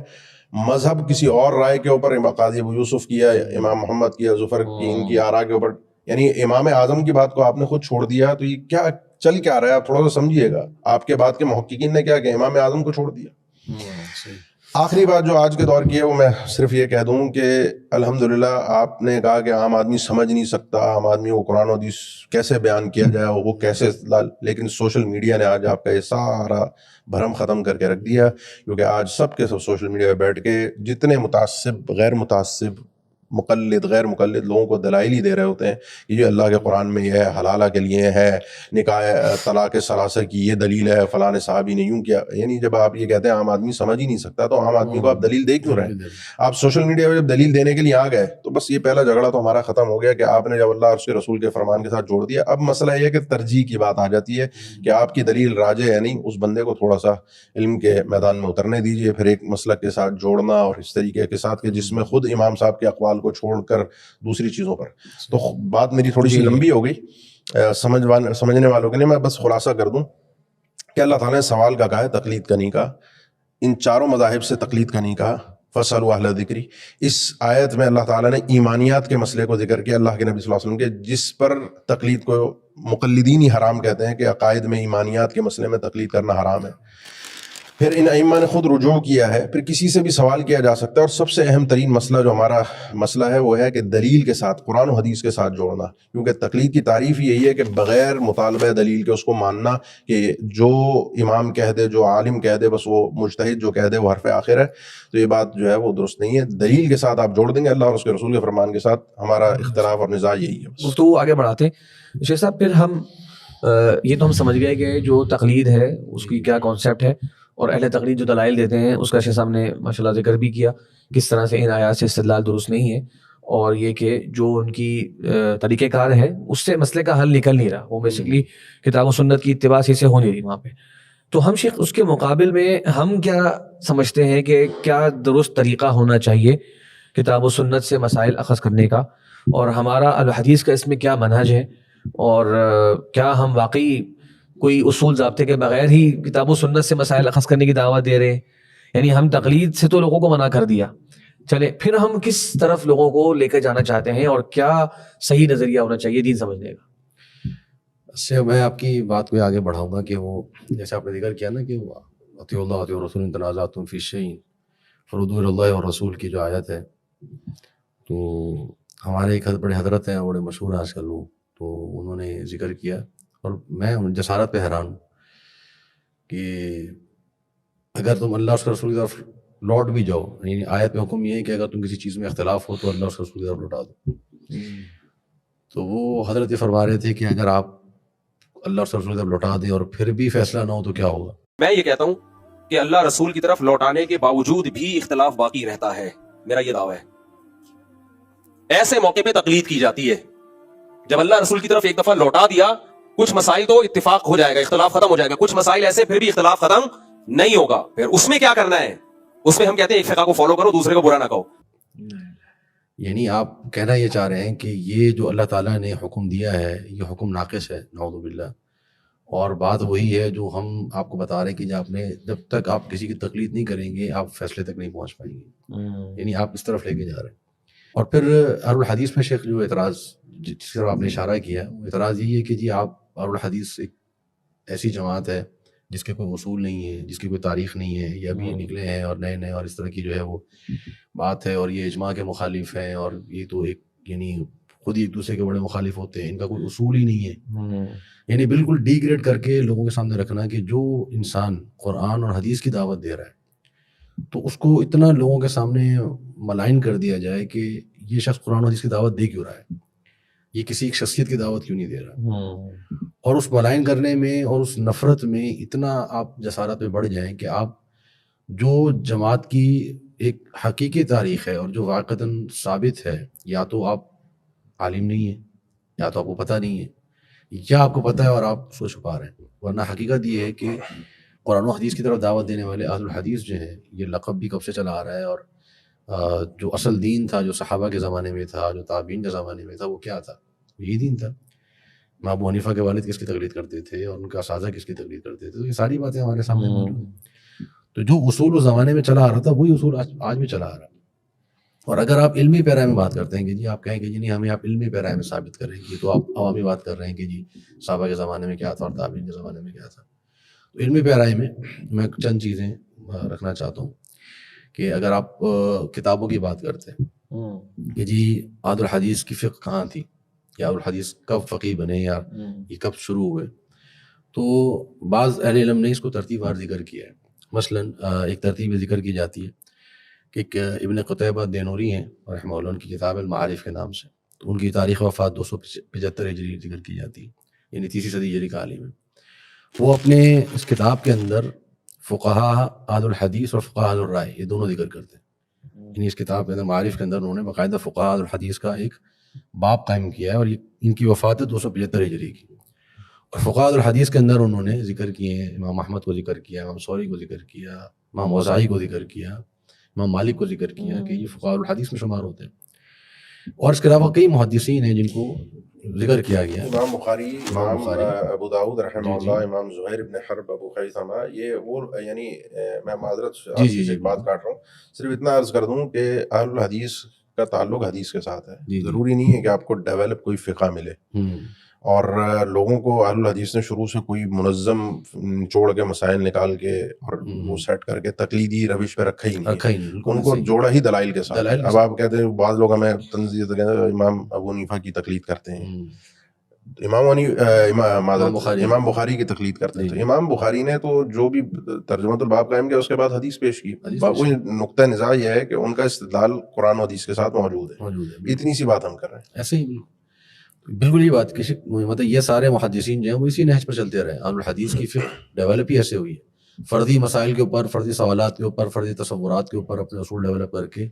مذہب کسی اور رائے کے اوپر قاضی ابو یوسف کی، امام محمد کی، ظفر کی، ان کی آراء کے اوپر. یعنی امام اعظم کی بات کو آپ نے خود چھوڑ دیا، تو یہ کیا چل کیا رہا ہے، آپ تھوڑا سا سمجھیے گا. آپ کے بعد کے محققین نے کیا کہ امام اعظم کو چھوڑ دیا. آخری بات جو آج کے دور کی ہے، وہ میں صرف یہ کہہ دوں کہ الحمدللہ آپ نے کہا کہ عام آدمی سمجھ نہیں سکتا، عام آدمی کو قرآن و حدیث کیسے بیان کیا جائے، وہ کیسے، لیکن سوشل میڈیا نے آج آپ کا یہ سارا بھرم ختم کر کے رکھ دیا. کیونکہ آج سب کے سب سوشل میڈیا پہ بیٹھ کے جتنے متعصب، غیر متعصب، مقلد، غیر مقلد لوگوں کو دلائل ہی دے رہے ہوتے ہیں کہ یہ اللہ کے قرآن میں یہ ہے، حلالہ کے لیے ہے، نکاح طلاق ثلاثہ کی یہ دلیل ہے، فلاں صحابی نے یوں کیا. یعنی جب آپ یہ کہتے ہیں عام آدمی سمجھ ہی نہیں سکتا، تو عام آدمی کو آپ دلیل دے کیوں رہے ہیں؟ آپ سوشل میڈیا پہ جب دلیل دینے کے لیے آ گئے تو بس یہ پہلا جھگڑا تو ہمارا ختم ہو گیا کہ آپ نے جب اللہ اور اس کے رسول کے فرمان کے ساتھ جوڑ دیا. اب مسئلہ یہ ہے کہ ترجیح کی بات آ جاتی ہے کہ آپ کی دلیل راجح ہے نہیں، اس بندے کو تھوڑا سا علم کے میدان میں اترنے دیجیے. پھر ایک مسلک کے ساتھ جوڑنا اور اس طریقے کے ساتھ کہ جس میں خود امام صاحب کے اقوال کو چھوڑ کر دوسری چیزوں پر. تو بات میری تھوڑی سی لمبی ہو گئی سمجھنے والوں کے لیے. میں بس خلاصہ کر دوں کہ اللہ تعالیٰ نے سوال کا کہا ہے، تقلید کا نہیں کہا. ان چاروں مذاہب سے تقلید کا نہیں کہا. فَاسْأَلُوا أَهْلَ الذِّكْرِ، اس آیت میں اللہ تعالیٰ نے ایمانیات کے مسئلے کو ذکر کیا، اللہ کے نبی صلی اللہ علیہ وسلم کے، جس پر تقلید کو مقلدین ہی حرام کہتے ہیں کہ عقائد میں ایمانیات کے مسئلے میں تقلید کرنا حرام ہے. پھر ان ائمہ نے خود رجوع کیا ہے. پھر کسی سے بھی سوال کیا جا سکتا ہے، اور سب سے اہم ترین مسئلہ جو ہمارا مسئلہ ہے وہ ہے کہ دلیل کے ساتھ، قرآن و حدیث کے ساتھ جوڑنا. کیونکہ تقلید کی تعریف یہی ہے کہ بغیر مطالبہ دلیل کے اس کو ماننا کہ جو امام کہہ دے، جو عالم کہہ دے، بس وہ مجتہد جو کہہ دے وہ حرف آخر ہے. تو یہ بات جو ہے وہ درست نہیں ہے. دلیل کے ساتھ آپ جوڑ دیں گے، اللہ اور اس کے رسول کے فرمان کے ساتھ. ہمارا اختلاف اور نزاع یہی ہے.
گفتگو آگے بڑھاتے ہیں شیخ صاحب. پھر ہم یہ تو ہم سمجھ گئے کہ جو تقلید ہے اس کی کیا کانسیپٹ ہے، اور اہل تقلید جو دلائل دیتے ہیں اس کا شیخ صاحب نے ماشاء اللہ ذکر بھی کیا کس طرح سے ان آیات سے استدلال درست نہیں ہے، اور یہ کہ جو ان کی طریقہ کار ہے اس سے مسئلے کا حل نکل نہیں رہا. وہ بیسکلی کتاب و سنت کی اتباع سے ہو نہیں رہی وہاں پہ. تو ہم شیخ اس کے مقابل میں ہم کیا سمجھتے ہیں کہ کیا درست طریقہ ہونا چاہیے کتاب و سنت سے مسائل اخذ کرنے کا، اور ہمارا الحدیث کا اس میں کیا منہج ہے، اور کیا ہم واقعی کوئی اصول ضابطے کے بغیر ہی کتاب و سنت سے مسائل اخذ کرنے کی دعوت دے رہے ہیں؟ یعنی ہم تقلید سے تو لوگوں کو منع کر دیا، چلے پھر ہم کس طرف لوگوں کو لے کے جانا چاہتے ہیں اور کیا صحیح نظریہ ہونا چاہیے دین سمجھنے کا؟
اس سے میں آپ کی بات کو آگے بڑھاؤں گا کہ وہ جیسے آپ نے ذکر کیا نا کہ اطیعوا اللہ اطیعوا الرسول ان تنازعتم فی شیء فردوہ الی اللہ والرسول کی جو آیت ہے، تو ہمارے ایک بڑے حضرت ہیں، بڑے مشہور آج کل وہ، تو انہوں نے ذکر کیا اور میں جسارت پہ حیران ہوں کہ اگر تم اللہ اور اس کے رسول کی طرف لوٹ بھی جاؤ، یعنی آیت میں حکم یہ ہے کہ اگر تم کسی چیز میں اختلاف ہو تو اللہ اور اس کے رسول کی طرف لوٹا دو. تو وہ حضرت یہ فرما رہے تھے کہ اگر آپ اللہ اور رسول کی طرف لوٹا دیں اور پھر بھی فیصلہ نہ ہو تو کیا ہوگا؟
میں یہ کہتا ہوں کہ اللہ رسول کی طرف لوٹانے کے باوجود بھی اختلاف باقی رہتا ہے. میرا یہ دعویٰ ہے. ایسے موقع پہ تقلید کی جاتی ہے جب اللہ رسول کی طرف ایک دفعہ لوٹا دیا، کچھ مسائل تو اتفاق ہو جائے گا، اختلاف ختم ہو جائے گا، کچھ مسائل ایسے پھر بھی اختلاف ختم نہیں ہوگا. پھر اس میں کیا کرنا ہے؟ اس میں ہم کہتے ہیں ایک فقہ کو فالو کرو، دوسرے کو برا نہ کہو.
یعنی آپ کہنا یہ چاہ رہے ہیں کہ یہ جو اللہ تعالیٰ نے حکم دیا ہے یہ حکم ناقص ہے، نعوذ باللہ. اور بات وہی ہے جو ہم آپ کو بتا رہے ہیں کہ جب تک آپ کسی کی تقلید نہیں کریں گے آپ فیصلے تک نہیں پہنچ پائیں گے. یعنی آپ اس طرف لے کے جا رہے ہیں. اور پھر اہل الحدیث میں شیخ جو اعتراض جس کی طرف آپ نے اشارہ کیا وہ اعتراض یہی ہے کہ جی آپ اہل الحدیث ایک ایسی جماعت ہے جس کے کوئی اصول نہیں ہے، جس کی کوئی تاریخ نہیں ہے، یہ ابھی نکلے ہیں اور نئے اور اس طرح کی جو ہے وہ بات ہے، اور یہ اجماع کے مخالف ہیں، اور یہ تو ایک یعنی خود ہی ایک دوسرے کے بڑے مخالف ہوتے ہیں، ان کا کوئی اصول ہی نہیں ہے. یعنی بالکل ڈی گریڈ کر کے لوگوں کے سامنے رکھنا کہ جو انسان قرآن اور حدیث کی دعوت دے رہا ہے تو اس کو اتنا لوگوں کے سامنے ملائن کر دیا جائے کہ یہ شخص قرآن و حدیث کی دعوت دے کیوں رہا ہے، یہ کسی ایک شخصیت کی دعوت کیوں نہیں دے رہا. اور اس ملائن کرنے میں اور اس نفرت میں اتنا آپ جسارت پہ بڑھ جائیں کہ آپ جو جماعت کی ایک حقیقی تاریخ ہے اور جو واقعتاً ثابت ہے، یا تو آپ عالم نہیں ہیں، یا تو آپ کو پتہ نہیں ہے، یا آپ کو پتہ ہے اور آپ اس کو چھپا رہے ہیں. ورنہ حقیقت یہ ہے کہ قرآن و حدیث کی طرف دعوت دینے والے اہل الحدیث جو ہیں یہ لقب بھی کب سے چلا آ رہا ہے، اور جو اصل دین تھا جو صحابہ کے زمانے میں تھا، جو تابعین کے زمانے میں تھا، وہ کیا تھا؟ یہی دین تھا. امام ابو حنیفہ کے والد کس کی تقلید کرتے تھے اور ان کا اساتذہ کس کی تقلید کرتے تھے، تو یہ ساری باتیں ہمارے سامنے موجود ہیں. تو جو اصول اس زمانے میں چلا آ رہا تھا وہی اصول آج بھی چلا آ رہا ہے. اور اگر آپ علمی پیرائے میں بات کرتے ہیں کہ جی آپ کہیں کہ جی نہیں ہمیں آپ علمی پیرائے میں ثابت کریں گے، تو آپ عوامی بات کر رہے ہیں کہ جی صحابہ کے زمانے میں کیا تھا اور تابعین کے زمانے میں کیا تھا. تو علمی پیرائے میں میں چند چیزیں رکھنا چاہتا ہوں کہ اگر آپ کتابوں کی بات کرتے ہیں کہ جی اہل الحدیث کی فقہ کہاں تھی، یا الحدیث کب فقیہ بنے، یا یہ کب شروع ہوئے، تو بعض اہل علم نے اس کو ترتیب وار ذکر کیا ہے. مثلاً ایک ترتیب ذکر کی جاتی ہے کہ ابن قتیبہ دینوری ہیں رحمہ اللہ، ان کی کتاب المعارف کے نام سے، تو ان کی تاریخ وفات 275 ہجری ذکر کی جاتی ہے، یعنی تیسری صدی ہجری کا عالم ہے. وہ اپنے اس کتاب کے اندر فقہا اہل الحدیث اور فقہا اہل الرائے یہ دونوں ذکر کرتے ہیں. یعنی اس کتاب کے اندر معارف کے اندر انہوں نے باقاعدہ فقہا اہل الحدیث کا ایک باب قائم کیا ہے، اور ان کی وفات ہے 275 ہجری کی. اور فقہاء الحدیث کے اندر انہوں نے ذکر کیے ہیں، امام احمد کو ذکر کیا، امام ثوری کو ذکر کیا، امام اوزاعی کو ذکر کیا، امام مالک کو ذکر کیا کہ یہ فقہاء الحدیث میں شمار ہوتے ہیں. اور اس کے علاوہ کئی محدثین ہیں جن کو ذکر کیا گیا.
امام بخاری، امام ابو داؤد رحمہ اللہ، امام زہیر ابن حرب، ابو خیثمہ، یہ وہ یعنی میں معذرت سے بات کاٹ رہا ہوں، صرف اتنا عرض کر دوں کہ اہل الحدیث کا تعلق حدیث کے ساتھ ہے. ضروری نہیں ہے کہ آپ کو ڈیولپ کوئی فقہ ملے، اور لوگوں کو اہل الحدیث نے شروع سے کوئی منظم جوڑ کے مسائل نکال کے اور وہ سیٹ کر کے تقلیدی روش پہ رکھا ہی نہیں، ان کو جوڑا ہی دلائل کے ساتھ. اب آپ کہتے ہیں بعض لوگ ہمیں تنزیہ امام ابو حنیفہ کی تقلید کرتے ہیں، امام بخاری کی تقلید کرتے ہیں. تو امام بخاری نے تو جو بھی ترجمۃ الباب قائم کیا اس کے بعد حدیث پیش کی. وہی نقطہ نزاع یہ ہے کہ ان کا استدلال قرآن و حدیث کے ساتھ موجود ہے. اتنی سی بات ہم کر رہے ہیں.
ایسے ہی بالکل یہ بات مطلب یہ سارے محدثین جو ہیں وہ اسی نہج پر چلتے رہے. اہل الحدیث کی فقہ ڈیولپ ہی ایسے ہوئی ہے، فردی مسائل کے اوپر، فردی سوالات کے اوپر، فردی تصورات کے اوپر اپنے اصول ڈیولپ کر کے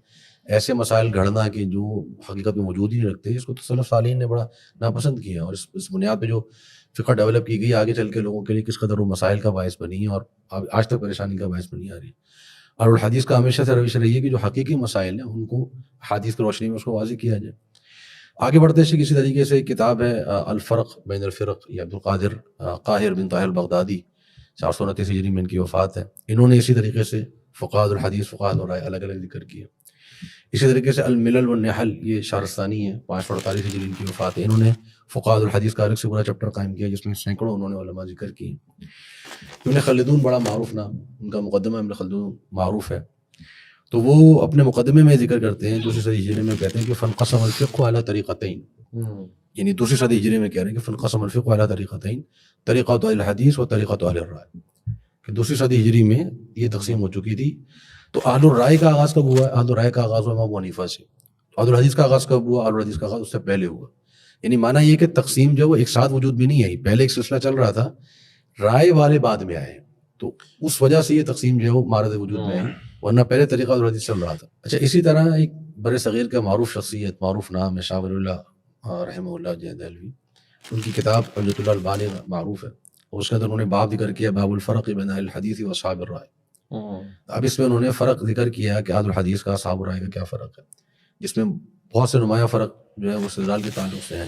ایسے مسائل گھڑنا کہ جو حقیقت میں وجود ہی نہیں رکھتے، اس کو تو سلف صالحین نے بڑا ناپسند کیا، اور اس بنیاد پہ جو فقہ ڈیولپ کی گئی آگے چل کے لوگوں کے لیے کس قدر وہ مسائل کا باعث بنی ہے اور آج تک پریشانی کا باعث بنی آ رہی ہے۔ اور الحدیث کا ہمیشہ سے روش رہی ہے کہ جو حقیقی مسائل ہیں ان کو حدیث کی روشنی میں اس کو واضح کیا جائے۔ آگے بڑھتے ہیں کسی طریقے سے ایک کتاب ہے الفرق بین الفرق، یہ عبد القادر قاہر بن طاہر البغدادی، 429 ہجری میں ان کی وفات ہے۔ انہوں نے اسی طریقے سے فقہاء الحدیث فقہاء الرائے الگ الگ ذکر کیا۔ اسی طریقے سے الملل والنحل، یہ شارستانی ہے، 548 ہجری ان کی وفات ہے۔ انہوں نے فقہاء الحدیث کا الگ سے پورا چیپٹر قائم کیا جس میں سینکڑوں انہوں نے علماء ذکر کیے۔ ابن خلدون بڑا معروف نام، ان کا مقدمہ ابن خلدون معروف ہے، تو وہ اپنے مقدمے میں ذکر کرتے ہیں 2ری صدی ہجری میں، کہتے ہیں کہ فانقسم الفقہ علی طریقتین، یعنی 2ری صدی ہجری میں کہہ رہے ہیں کہ فانقسم الفقہ علی طریقتین، طریقۃ اہل الحدیث و طریقۃ اہل الرائے، کہ 2ری صدی ہجری میں یہ تقسیم ہو چکی تھی۔ تو اہل الرائے کا آغاز کب ہوا ہے؟ اہل الرائے کا آغاز ہوا امام ابو حنیفہ سے۔ اہل الحدیث کا آغاز کب ہوا؟ اہل الحدیث کا آغاز اس سے پہلے ہوا۔ یعنی معنی یہ کہ تقسیم جو ہے وہ ایک ساتھ وجود میں نہیں آئی، پہلے ایک سلسلہ چل رہا تھا، رائے والے بعد میں آئے، تو اس وجہ سے یہ تقسیم جو ہے وہ مارد وجود میں آئی، ورنہ پہلے طریقہ الحدیث چل رہا تھا۔ اچھا، اسی طرح ایک بر صغیر کا معروف شخصیت، معروف نام ہے شاہ ولی اللہ رحمہ اللہ دہلوی، ان کی کتاب حجۃ اللہ البالغہ معروف ہے، اور اس کے اندر انہوں نے باب ذکر کیا باب الفرق بین اہل الحدیث و اصحاب الرائے۔ اب اس میں انہوں نے فرق ذکر کیا کہ اہل الحدیث کا اصحاب الرائے کا کیا فرق ہے، جس میں بہت سے نمایاں فرق جو ہے وہ استدلال کے تعلق سے ہیں۔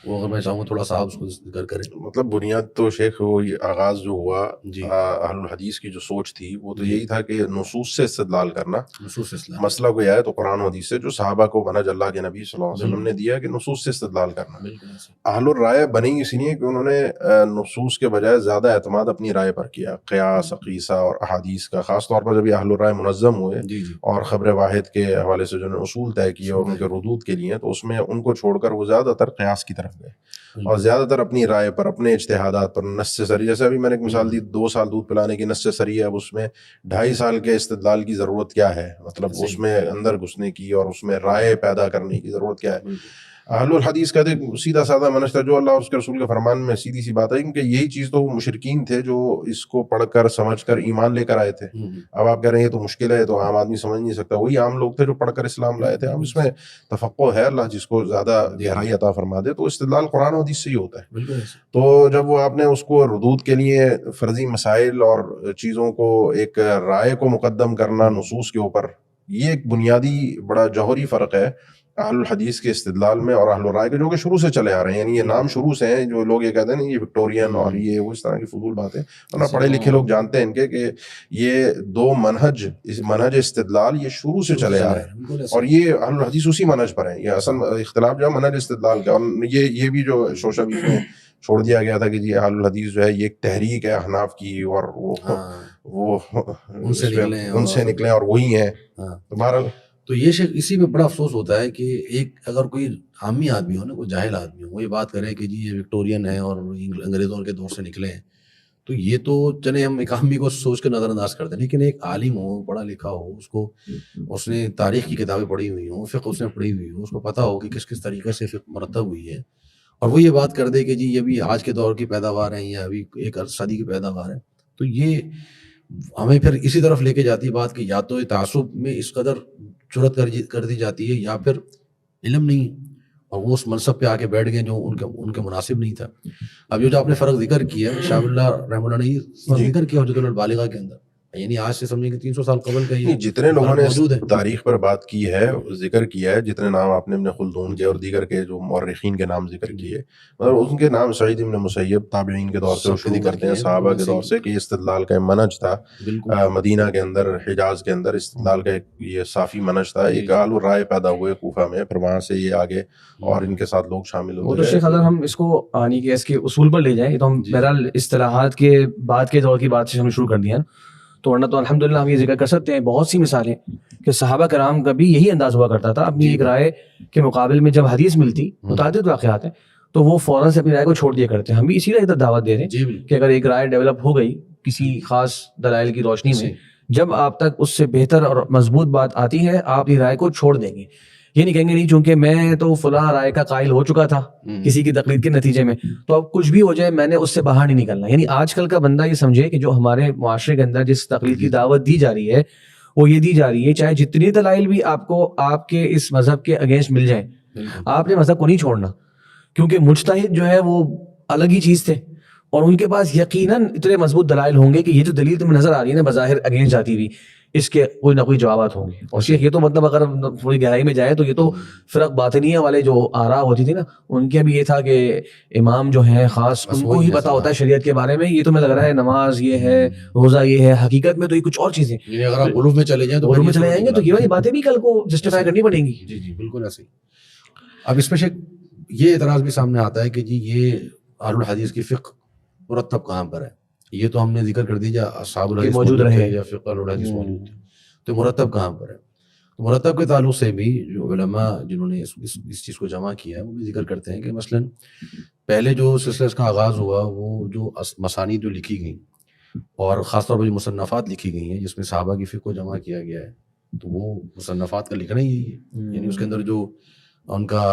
وہ اگر میں چاہوں تھوڑا سا آپ اس کو ذکر کریں۔
مطلب بنیاد تو شیخ وہ یہ آغاز جو ہوا
جی،
اہل الحدیث کی جو سوچ تھی وہ تو یہی تھا کہ نصوص سے استدلال کرنا،
نصوص اسلام،
مسئلہ کو یہ ہے تو قرآن و حدیث سے جو صحابہ کو منہج اللہ کے نبی صلی اللہ علیہ وسلم نے دیا کہ نصوص سے استدلال کرنا۔
بالکل ایسے۔
اہل الرائے بنی اسی لیے کہ انہوں نے نصوص کے بجائے زیادہ اعتماد اپنی رائے پر کیا، قیاس، عقیسہ اور احادیث کا، خاص طور پر جب یہ اہل الرائے منظم ہوئے
جی جی،
اور خبر واحد کے حوالے سے جو نے اصول طے کیے اور ان کے ردود کے لیے، تو اس میں ان کو چھوڑ کر وہ زیادہ تر قیاس کی طرف گئے اور زیادہ تر اپنی رائے پر، اپنے اجتہادات پر، نص سری، جیسے ابھی میں نے ایک مثال دی 2 سال دودھ پلانے کی نص سری ہے، اب اس میں 2.5 سال کے استدلال کی ضرورت کیا ہے، مطلب اس میں اندر گھسنے کی اور اس میں رائے پیدا کرنے کی ضرورت کیا ہے۔ اہل الحدیث کا سیدھا سادہ منہج تھا جو اللہ اور اس کے رسول کے فرمان میں سیدھی سی بات ہے، کیونکہ یہی چیز تو وہ مشرکین تھے جو اس کو پڑھ کر سمجھ کر ایمان لے کر آئے تھے۔ اب آپ کہہ رہے ہیں یہ تو مشکل ہے، تو عام آدمی سمجھ نہیں سکتا، وہی عام لوگ تھے جو پڑھ کر اسلام لائے تھے۔ اب اس میں تفقہ ہے، اللہ جس کو زیادہ گہرائی عطا فرما دے، تو استدلال قرآن و حدیث سے ہی ہوتا ہے۔
بالکل ایسے۔
تو جب وہ آپ نے اس کو ردود کے لیے فرضی مسائل اور چیزوں کو ایک رائے کو مقدم کرنا نصوص کے اوپر، یہ ایک بنیادی بڑا جوہری فرق ہے اہل الحدیث کے استدلال میں اور اہل الرائے کے، جو کہ شروع سے چلے آ رہے ہیں۔ یعنی یہ نام شروع سے ہیں، جو لوگ یہ کہتے ہیں نا یہ وکٹورین اور یہ وہ اس طرح کی فضول باتیں، ورنہ پڑھے لکھے لوگ جانتے ہیں ان کے کہ یہ 2 منہج استدلال یہ شروع سے چلے آ رہے ہیں، اور یہ اہل الحدیث اسی منہج پر ہیں۔ یہ اصل اختلاف جو ہے منہج استدلال کا، اور یہ بھی جو شوشہ بیچ میں چھوڑ دیا گیا تھا کہ جی اہل الحدیث جو ہے یہ ایک تحریک ہے احناف کی، اور وہ ان سے نکلیں اور وہی ہیں۔ بہرحال
تو یہ شیخ اسی میں بڑا افسوس ہوتا ہے کہ ایک اگر کوئی عامی آدمی ہو نا، کوئی جاہل آدمی ہو، وہ یہ بات کرے کہ جی یہ وکٹورین ہے اور انگریزوں کے دور سے نکلے ہیں، تو یہ تو چلے ہم ایک عامی کو سوچ کے نظر انداز کرتے ہیں، لیکن ایک عالم ہو، پڑھا لکھا ہو، اس نے تاریخ کی کتابیں پڑھی ہوئی ہوں، فقہ اس نے پڑھی ہوئی ہو، اس کو پتہ ہو کہ کس کس طریقے سے فقہ مرتب ہوئی ہے، اور وہ یہ بات کر دے کہ جی یہ بھی آج کے دور کی پیداوار ہیں یا ابھی ایک صدی کی پیداوار ہے، تو یہ ہمیں پھر اسی طرف لے کے جاتی ہے بات کہ یا تو تعصب میں اس قدر جرأت کر دی جاتی ہے، یا پھر علم نہیں اور وہ اس منصب پہ آ کے بیٹھ گئے جو ان کے مناسب نہیں تھا۔ اب جو آپ نے فرق ذکر کیا ہے، شاہ اللہ رحمہ اللہ نے یہ فرق ذکر کیا حجۃ البالغہ کے اندر، یعنی آج سے سمجھیں کہ 300 سال قبل کا یہ
جتنے لوگوں نے
موجود ہے۔
تاریخ پر بات کی ہے، ذکر کیا ہے، جتنے نام آپ نے ابن خلدون کے اور دیگر کے جو مورخین کے نام ذکر کیے، مطلب ان کے نام سعید ابن مسیب تابعین کے دور سے شروع کرتے ہیں، صحابہ کے دور سے، کہ استدلال کا منہج تھا مدینہ کے اندر، حجاز کے اندر استدلال کا یہ صافی منہج تھا۔ ایک اہل الرائے پیدا ہوئے کوفہ میں، پھر وہاں سے یہ آگے اور ان کے ساتھ لوگ شامل ہوتے
ہیں۔ تو شیخ اگر ہم اس کو آنی کے اس کے اصول پر لے جائیں تو ہم بہرحال اصطلاحات کے بعد کے دور کی بات سے ہم شروع کر دیا، تو ورنہ تو الحمدللہ ہم یہ ذکر کر سکتے ہیں بہت سی مثالیں کہ صحابہ کرام کا بھی یہی انداز ہوا کرتا تھا، اپنی ایک رائے کے مقابل میں جب حدیث ملتی، متعدد واقعات ہیں، تو وہ فوراً سے اپنی رائے کو چھوڑ دیا کرتے ہیں۔ ہم بھی اسی طرح دعوت دے رہے ہیں کہ اگر ایک رائے ڈیولپ ہو گئی کسی خاص دلائل کی روشنی میں، جب آپ تک اس سے بہتر اور مضبوط بات آتی ہے، آپ اپنی رائے کو چھوڑ دیں گے۔ یہ نہیں کہیں گے نہیں چونکہ میں تو فلاں رائے کا قائل ہو چکا تھا کسی کی تقلید کے نتیجے میں، تو اب کچھ بھی ہو جائے میں نے اس سے باہر نہیں نکلنا۔ یعنی آج کل کا بندہ یہ سمجھے کہ جو ہمارے معاشرے کے اندر جس تقلید کی دعوت دی جا رہی ہے وہ یہ دی جا رہی ہے، چاہے جتنی دلائل بھی آپ کو آپ کے اس مذہب کے اگینسٹ مل جائیں، آپ نے مذہب کو نہیں چھوڑنا، کیونکہ مجتہد جو ہے وہ الگ ہی چیز تھے، اور ان کے پاس یقیناً اتنے مضبوط دلائل ہوں گے کہ یہ جو دلیل تمہیں نظر آ رہی ہے نا بظاہر اگینسٹ جاتی ہوئی، اس کے کوئی نہ کوئی جوابات ہوں گے. اور شیخ یہ تو مطلب اگر تھوڑی گہرائی میں جائے تو یہ تو فرق باطنیہ والے جو آراء ہوتی تھی نا، ان کے بھی یہ تھا کہ امام جو ہیں خاص ان کو ہی پتا ہوتا ہے شریعت کے بارے میں. یہ تو میں لگ رہا ہے نماز یہ ہے، روزہ یہ ہے، حقیقت میں تو یہ کچھ اور چیزیں،
اگر آپ غلوف میں چلے جائیں تو
غلوف میں چلے جائیں گے تو یہ والی باتیں بھی کل کو جسٹیفائی کرنی پڑیں گی.
جی جی بالکل ایسے ہی. اب اس میں یہ اعتراض بھی سامنے آتا ہے کہ جی یہ اہل الحدیث کی فقہ مرتب کہاں پر ہے؟ یہ تو ہم نے ذکر کر دیا اصحاب الحدیث موجود رہے یا فقہ اہل الحدیث موجود تھے، تو مرتب کہاں پر ہے؟ تو مرتب کے تعلق سے بھی جو علماء جنہوں نے اس چیز کو جمع کیا ہے وہ بھی ذکر کرتے ہیں کہ مثلا پہلے جو سلسلہ اس کا آغاز ہوا وہ جو مسانید جو لکھی گئیں اور خاص طور پر جو مصنفات لکھی گئی ہیں جس میں صحابہ کی فقہ کو جمع کیا گیا ہے، تو وہ مصنفات کا لکھنا ہی ہے. یعنی اس کے اندر جو ان کا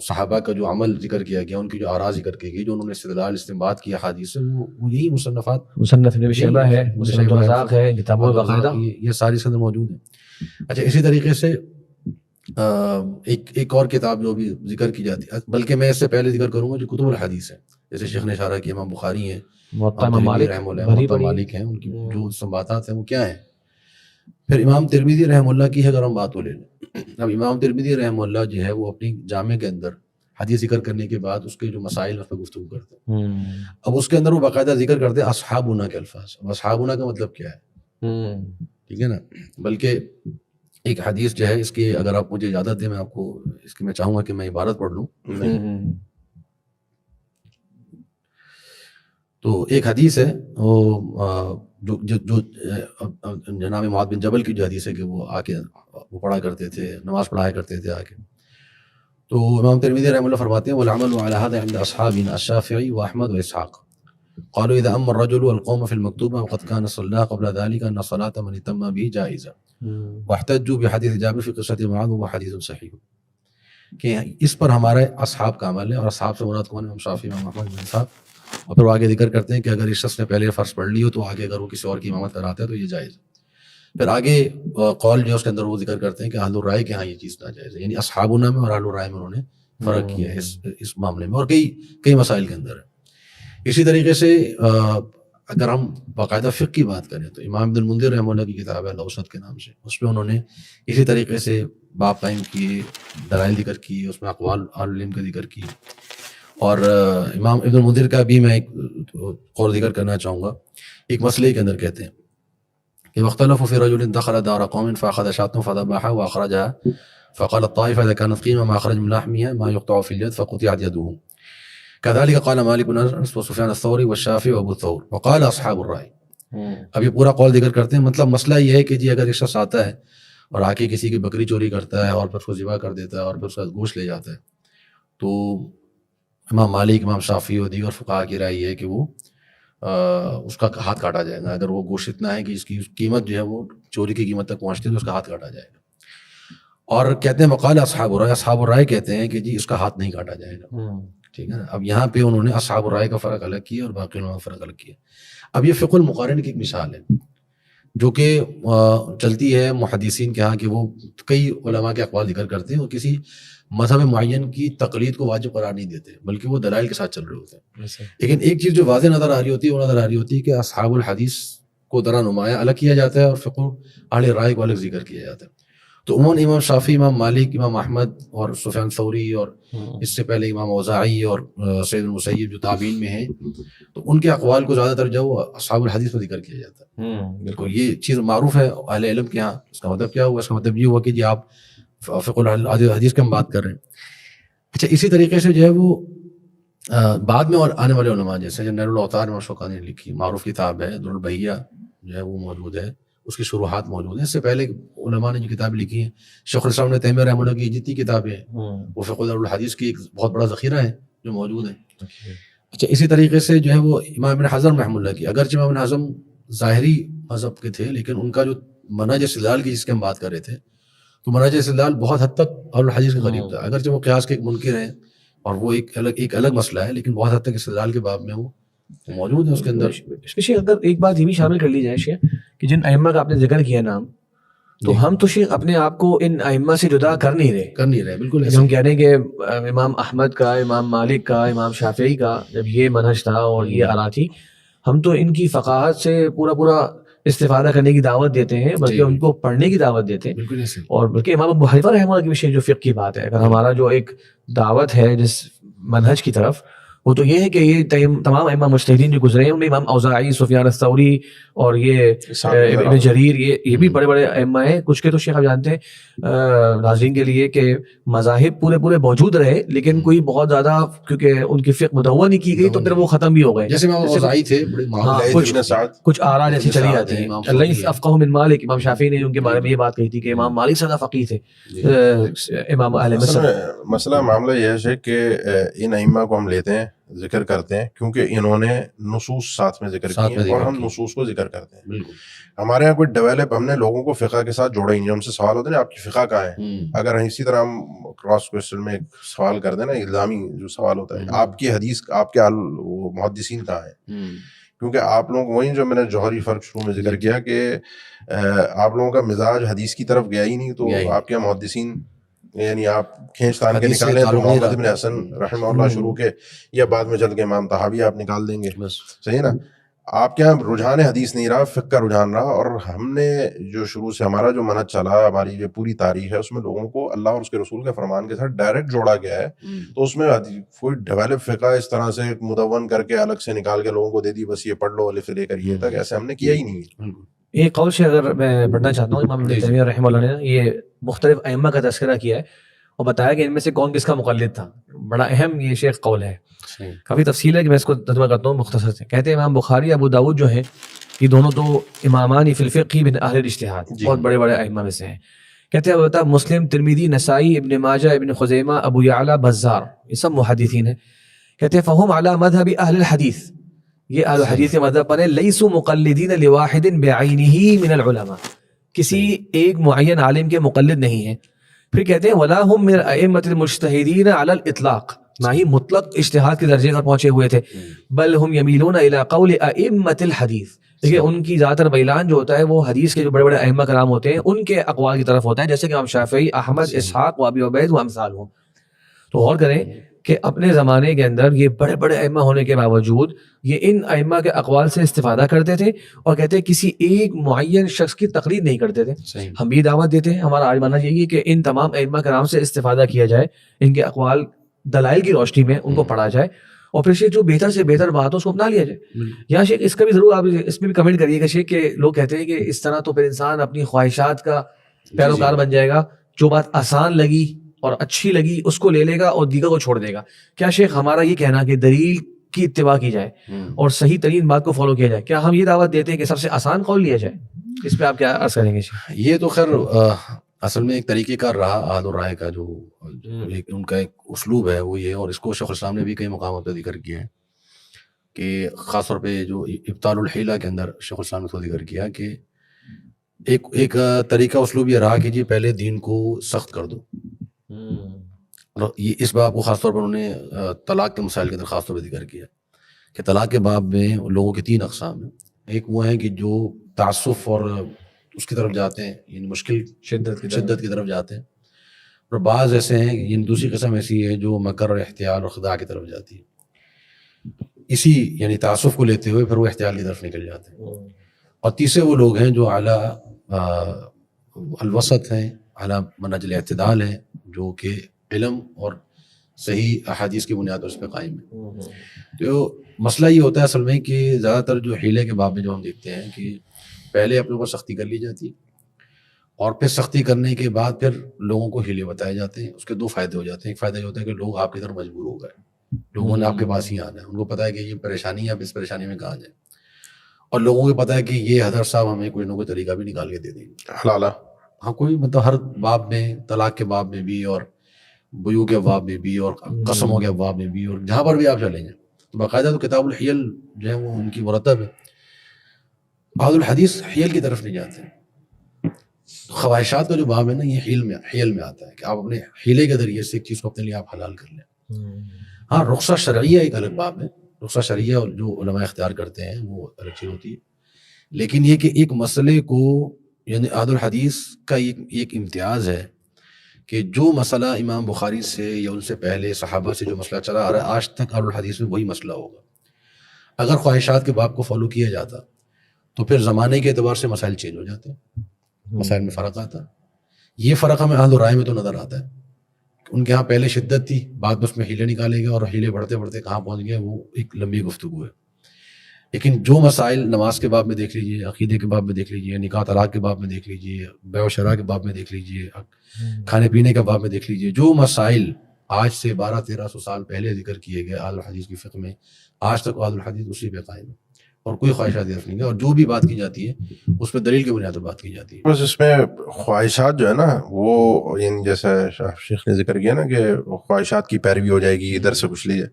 صحابہ کا جو عمل ذکر کیا گیا، ان کی جو آراء ذکر کی گئی، جو انہوں نے استدلال استنباط کیا حدیث سے، وہ یہی مصنفات،
مصنف ابن شیبہ ہے، مصنف الرزاق ہے، کتاب العقیدہ،
یہ ساری اس کے اندر موجود ہیں. اچھا اسی طریقے سے ایک اور کتاب جو بھی ذکر کی جاتی ہے، بلکہ میں اس سے پہلے ذکر کروں گا جو کتب الحدیث ہے، جیسے شیخ نے اشارہ کیا امام بخاری ہیں،
امام مالک
مالک ہیں، ان کی جو استنباطات ہیں وہ کیا ہیں. پھر امام ترمذی رحمہ اللہ کی اگر ہم بات ہو لے لیں، اب امام ترمذی رحمہ اللہ جو ہے وہ اپنی جامع کے اندر حدیث ذکر کرنے کے بعد اس کے جو مسائل اس پر گفتگو کرتے ہیں. اب اس کے اندر وہ باقاعدہ ذکر کرتے ہیں اصحابنا کے الفاظ. اب اصحابنا کا مطلب کیا ہے؟ ٹھیک ہے نا. بلکہ ایک حدیث جو ہے اس کی اگر آپ مجھے اجازت دیں میں آپ کو اس کی میں چاہوں گا کہ میں عبارت پڑھ لوں. تو ایک حدیث ہے وہ جو جناب معاذ بن جبل کی جو حدیث ہے کہ وہ آ کے وہ پڑھا کرتے تھے، نماز پڑھایا کرتے تھے آ کے. تو امام ترمذی رحمہ اللہ فرماتے ہیں والعمل على هذا عند اصحابنا الشافعي واحمد واسحاق قالوا اذا اما الرجل والقوم في المكتوبه وقد كان صلى قبل ذلك ان صلاه من تم به جائزه واحتجوا بحديث جابر في قصه معاذ وهو حديث صحيح. کہ اس پر ہمارے اصحاب کا عمل ہے، اور اصحاب سے مراد کون ہے؟ امام شافعی، امام احمد بن صاحب. اور پھر وہ آگے ذکر کرتے ہیں کہ اگر اس شخص نے پہلے فرض پڑھ لی ہو تو آگے اگر وہ کسی اور کی امامت کراتا ہے تو یہ جائز ہے. پھر آگے قول جو اس کے اندر وہ ذکر کرتے ہیں کہ اہل الرائے کے ہاں یہ چیز ناجائز ہے. یعنی اصحابنا میں اور اہل الرائے میں انہوں نے فرق کیا ہے اس معاملے میں، اور کئی مسائل کے اندر ہے. اسی طریقے سے اگر ہم باقاعدہ فقہ کی بات کریں تو امام ابن المنذر رحمہ اللہ کی کتاب ہے الاوسط کے نام سے، اس میں انہوں نے اسی طریقے سے باب قائم کیے، دلائل ذکر کی، اس میں اقوال اہل العلم کا ذکر کی. اور امام ابن المنذر کا بھی میں ایک قول ذکر کرنا چاہوں گا. ایک مسئلے کے اندر کہتے ہیں کہ واختلفوا في رجل دخل دار قوم فاخذ شاة فذبحها واخرجها فقال الطائفة اذا كانت قيمة ما اخرج من لحمها ما يقطع في اليد فقطعت يده. كذلك قال مالك بن انس وسفيان الثوري والشافعي وابو الثور وقال اصحاب الرأي. اب یہ پورا قول ذکر کرتے ہیں. مطلب مسئلہ یہ ہے کہ جی اگر ایک شخص آتا ہے اور آ کے کسی کی بکری چوری کرتا ہے اور پھر اس کو ذبح کر دیتا ہے اور پھر اس کا گوشت لے جاتا ہے، تو امام مالک، امام شافعی اور دیگر فقہاء کی رائے یہ ہے کہ وہ اس کا ہاتھ کاٹا جائے گا. اگر وہ گوشت اتنا ہے کہ اس کی قیمت جو ہے وہ چوری کی قیمت تک پہنچتی ہے تو اس کا ہاتھ کاٹا جائے گا. اور کہتے ہیں وقال اصحاب الرائے، اصحاب الرائے کہتے ہیں کہ جی اس کا ہاتھ نہیں کاٹا جائے گا. ٹھیک ہے نا. اب یہاں پہ انہوں نے اصحاب الرائے کا فرق الگ کیا اور باقی علماء کا فرق الگ کیا. اب یہ فقہ المقارن کی ایک مثال ہے جو کہ چلتی ہے محدثین کے ہاں کہ وہ کئی علماء کے اقوال ذکر کرتے ہیں اور کسی مذہب معین کی تقلید کو واجب قرار نہیں دیتے، بلکہ وہ دلائل کے ساتھ چل رہے ہوتے ہیں. لیکن ایک چیز جو واضح نظر آ رہی ہوتی ہے وہ نظر آ رہی ہوتی ہے کہ اصحاب الحدیث کو ذرا نمایاں الگ کیا جاتا ہے اور فقہ اہل رائے کو الگ ذکر کیا جاتا ہے. تو عموماً امام شافعی، امام مالک، امام احمد اور سفیان ثوری اور اس سے پہلے امام اوزاعی اور سعید المسیب جو تابعین میں ہیں، تو ان کے اقوال کو زیادہ تر جو اصحاب الحدیث میں ذکر کیا جاتا ہے. بالکل یہ چیز معروف ہے اہل علم کے ہاں. اس کا مطلب کیا ہوا؟ اس کا مطلب یہ ہوا کہ جی آپ فقہ الحدیث کی ہم بات کر رہے ہیں. اچھا اسی طریقے سے جو ہے وہ بعد میں اور آنے والے علماء جیسے جو نیل الاوطار امام شوکانی نے لکھی معروف کتاب ہے، در البیہ جو ہے وہ موجود ہے، اس کی شروحات موجود ہیں. اس سے پہلے علماء نے جو کتابیں لکھی ہیں، شیخ الاسلام ابن تیمیہ رحمہ اللہ کی جتنی کتابیں ہیں وہ فقہ الحدیث کی ایک بہت بڑا ذخیرہ ہے جو موجود ہے. اچھا اسی طریقے سے جو ہے وہ امام ابن حزم رحمہ اللہ کی، اگرچہ امام ابن حزم ظاہری مذہب کے تھے لیکن ان کا جو منہج استدلال کی جس کی ہم بات کر رہے تھے تو منہج استدلال بہت حد تک اہل الحدیث کے قریب تھا. اگرچہ وہ قیاس کے ایک منکر ہیں اور وہ ایک الگ مسئلہ ہے، لیکن بہت حد تک استدلال کے باب میں وہ موجود ہے اس کے اندر.
اگر ایک بات یہ بھی شامل کر لی جائے شیخ کہ جن ائمہ کا آپ نے ذکر کیا نام، تو ہم تو شیخ اپنے آپ کو ان ائمہ سے جدا کر نہیں رہے.
بالکل
ہم کہہ رہے ہیں کہ امام احمد کا، امام مالک کا، امام شافعی کا جب یہ منہج تھا اور یہ آرا تھی، ہم تو ان کی فقاہت سے پورا استفادہ کرنے کی دعوت دیتے ہیں، بلکہ ان کو پڑھنے کی دعوت دیتے ہیں.
بالکل ایسے.
اور بلکہ امام ابو حنیفہ رحمہ اللہ کی بھی جو فقہ کی بات ہے، اگر ہمارا جو ایک دعوت ہے جس منہج کی طرف، وہ تو یہ ہے کہ یہ تمام ائمہ مجتہدین جو گزرے ہیں ان میں امام اوزاعی، سفیان الثوری اور یہ ابن جریر، یہ بھی بڑے بڑے ائمہ ہیں. کچھ کے تو شیخ آپ جانتے ہیں ناظرین کے لیے کہ مذاہب پورے موجود رہے، لیکن کوئی بہت زیادہ کیونکہ ان کی فقہ مدون نہیں کی گئی تو پھر وہ ختم بھی ہو گئے.
جیسے امام اوزاعی تھے،
کچھ آراء جیسی چلی جاتی ہیں. اللہ افقہ من مالک، امام شافعی نے ان کے بارے میں یہ بات کہی تھی کہ امام مالک زیادہ فقیہ تھے. امام اہل مصر.
مسئلہ معاملہ یہ ہے کہ ان ائمہ کو ہم لیتے ہیں، ذکر کرتے ہیں، کیونکہ انہوں نے نصوص ساتھ میں ذکر کی ہیں اور ہم نصوص کو ذکر کرتے ہیں.
بالکل.
ہمارے یہاں کوئی ڈیولپ، ہم نے لوگوں کو فقہ کے ساتھ جوڑا ہی نہیں. ہم سے سوال ہوتے ہیں آپ کی فقہ کہاں ہے؟ اگر اسی طرح ہم کراس کوشچن میں ایک سوال کر دیں نا، الزامی جو سوال ہوتا ہے، آپ کی حدیث، آپ کے محدثین کہاں ہیں؟ کیونکہ آپ لوگ وہیں جو میں نے جوہری فرق شروع میں ذکر کیا کہ آپ لوگوں کا مزاج حدیث کی طرف گیا ہی نہیں، تو آپ کے محدثین یعنی آپ کھینچ تان کے نکالیں تو محمد بن حسن رحمہ اللہ شروع کے یا بعد میں چل کے امام طحاوی آپ نکال دیں گے. صحیح نا؟ آپ کے یہاں رجحان حدیث نہیں رہا، فقہ کا رجحان رہا. اور ہم نے جو شروع سے ہمارا جو منہج چلا، ہماری جو پوری تاریخ ہے، اس میں لوگوں کو اللہ اور اس کے رسول کے فرمان کے ساتھ ڈائریکٹ جوڑا گیا ہے. تو اس میں کوئی ڈیولپ فقہ اس طرح سے مدون کر کے الگ سے نکال کے لوگوں کو دے دی بس یہ پڑھ لو الف سے لے کر یہ تک، ایسے ہم نے کیا ہی نہیں ہے.
ایک قول سے اگر میں پڑھنا چاہتا ہوں، امام ابن تیمیہ رحمہ اللہ نے یہ مختلف ائمہ کا تذکرہ کیا ہے اور بتایا کہ ان میں سے کون کس کا مقلد تھا. بڑا اہم یہ شیخ قول ہے، کافی تفصیل ہے کہ میں اس کو ترجمہ کرتا ہوں مختصر سے. کہتے ہیں امام بخاری، ابو داؤد جو ہیں یہ دونوں تو امامان فی الفقہ من اہل الاجتہاد، بہت بڑے بڑے ائمہ میں سے ہیں. کہتے ہیں البتہ مسلم، ترمذی، نسائی، ابن ماجہ، ابن خزیمہ، ابو یعلا، بزار، یہ سب محدثین ہیں. کہتے ہیں فہم علی مذہب اہل الحدیث، یہ اہل الحدیث کے مذہب پر ہے. لیسوا مقلدین لواحد بعینہ من العلماء، کسی ایک معین عالم کے مقلد نہیں ہیں. پھر کہتے ہیں ولا هم من ائمۃ المجتہدین علی الاطلاق، نہ ہی مطلق اجتہاد کے درجے پر پہنچے ہوئے تھے، بل هم یمیلون الی قول ائمۃ الحدیث. دیکھیے ان کی زیادہ تر بیلان جو ہوتا ہے وہ حدیث کے جو بڑے بڑے ائمہ کرام ہوتے ہیں ان کے اقوال کی طرف ہوتا ہے، جیسے کہ امام شافعی، احمد، اسحاق و ابی عبید و امثال ہوں. تو غور کریں کہ اپنے زمانے کے اندر یہ بڑے بڑے ائمہ ہونے کے باوجود یہ ان ائمہ کے اقوال سے استفادہ کرتے تھے اور کہتے ہیں کسی ایک معین شخص کی تقلید نہیں کرتے تھے. ہم بھی دعوت دیتے ہیں، ہمارا آج ماننا یہی ہے کہ ان تمام ائمہ کرام سے استفادہ کیا جائے، ان کے اقوال دلائل کی روشنی میں ان کو پڑھا جائے اور پھر شیخ جو بہتر سے بہتر بات ہو اس کو اپنا لیا جائے. یا شیخ اس کا بھی ضرور آپ اس میں بھی کمنٹ کریے گا شیخ کہ لوگ کہتے ہیں کہ اس طرح تو پھر انسان اپنی خواہشات کا پیروکار بن جائے گا، جو بات آسان لگی اور اچھی لگی اس کو لے لے گا اور دیگر کو چھوڑ دے گا. کیا شیخ ہمارا یہ کہنا کہ دلیل کی اتباع کی جائے اور صحیح ترین بات کو فالو کیا جائے، کیا ہم یہ دعوت دیتے ہیں کہ سب سے آسان قول لیا جائے؟ اس پہ آپ کیا عرض کریں گے شیخ؟
یہ تو خیر اصل میں ایک طریقہ کار رہا عاد اور رائے کا، جو ان کا ایک اسلوب ہے وہ یہ، اور اس کو شیخ الاسلام نے بھی کئی مقامات پہ ذکر کیا ہے کہ خاص طور پہ جو ابطال الحیلہ کے اندر شیخ الاسلام نے اس کو ذکر کیا کہ ایک طریقہ اسلوب یہ رہا کہ جی پہلے دین کو سخت کر دو. اور یہ اس باب کو خاص طور پر انہوں نے طلاق کے مسائل کے اندر خاص طور پر ذکر کیا کہ طلاق کے باب میں لوگوں کی 3 اقسام ہیں. ایک وہ ہیں کہ جو تعسف اور اس کی طرف جاتے ہیں، یعنی مشکل شدت کی طرف جاتے ہیں، اور بعض ایسے ہیں، یعنی دوسری قسم ایسی ہے جو مکر اور احتیال اور خداع کی طرف جاتی ہے. اسی یعنی تعسف کو لیتے ہوئے پھر وہ احتیال کی طرف نکل جاتے ہیں. اور تیسرے وہ لوگ ہیں جو اعلیٰ الوسط ہیں، اعلیٰ منہج الاعتدال ہیں، جو کہ علم اور صحیح احادیث کی بنیاد پر اس پہ قائم ہے. تو مسئلہ یہ ہوتا ہے اصل میں کہ زیادہ تر جو حیلے کے باب میں جو ہم دیکھتے ہیں کہ پہلے اپنے اوپر سختی کر لی جاتی ہے اور پھر سختی کرنے کے بعد پھر لوگوں کو حیلے بتائے جاتے ہیں. اس کے 2 فائدے ہو جاتے ہیں. ایک فائدہ یہ ہوتا ہے کہ لوگ آپ کی طرف مجبور ہو گئے، لوگوں نے آپ کے پاس ہی آنا ہے، ان کو پتہ ہے کہ یہ پریشانی ہے، اب اس پریشانی میں کہاں جائیں، اور لوگوں کو پتہ ہے کہ یہ حضرت صاحب ہمیں کوئی نہ کوئی طریقہ بھی نکال کے دے دیں گے.
حلالہ
ہاں، کوئی مطلب ہر باب میں، طلاق کے باب میں بھی اور بیوع کے ابواب میں بھی اور قسموں کے ابواب میں بھی، اور جہاں پر بھی آپ چلیں گے تو باقاعدہ تو کتاب الحیل جو ہے وہ ان کی مرتب ہے. اہل الحدیث حیل کی طرف نہیں جاتے. خواہشات کا جو باب ہے نا یہ حیل میں آتا ہے کہ آپ اپنے حیلے کے ذریعے سے ایک چیز کو اپنے لیے آپ حلال کر لیں. ہاں، رخصہ شرعیہ ایک الگ باب ہے، رخصہ شرعیہ جو علماء اختیار کرتے ہیں وہ الگ چیز ہوتی ہے. لیکن یہ کہ ایک مسئلے کو یعنی اہل الحدیث کا ایک امتیاز ہے کہ جو مسئلہ امام بخاری سے یا ان سے پہلے صحابہ سے جو مسئلہ چلا آ رہا ہے آج تک اہل الحدیث میں وہی مسئلہ ہوگا. اگر خواہشات کے باب کو فالو کیا جاتا تو پھر زمانے کے اعتبار سے مسائل چینج ہو جاتے ہیں, مسائل میں فرق آتا. یہ فرق ہمیں اہل الرائے میں تو نظر آتا ہے. ان کے ہاں پہلے شدت تھی, بعد میں اس میں ہیلے نکالے گئے اور ہیلے بڑھتے بڑھتے کہاں پہنچ گئے وہ ایک لمبی گفتگو ہے. لیکن جو مسائل نماز کے باب میں دیکھ لیجئے, عقیدے کے باب میں دیکھ لیجئے, نکاح طلاق کے باب میں دیکھ لیجئے, بیع و شراء کے باب میں دیکھ لیجئے, کھانے پینے کے باب میں دیکھ لیجئے, جو مسائل آج سے 1200-1300 سال پہلے ذکر کیے گئے اہل الحدیث کی فقہ میں, آج تک اہل الحدیث اسی پہ قائم ہے اور کوئی خواہشات نہیں ہے. اور جو بھی بات کی جاتی ہے اس پہ دلیل کی بنیاد پر بات کی جاتی ہے.
بس اس میں خواہشات جو ہے نا وہ جیسے شیخ نے ذکر کیا نا کہ خواہشات کی پیروی ہو جائے گی, ادھر سے کچھ لیجیے.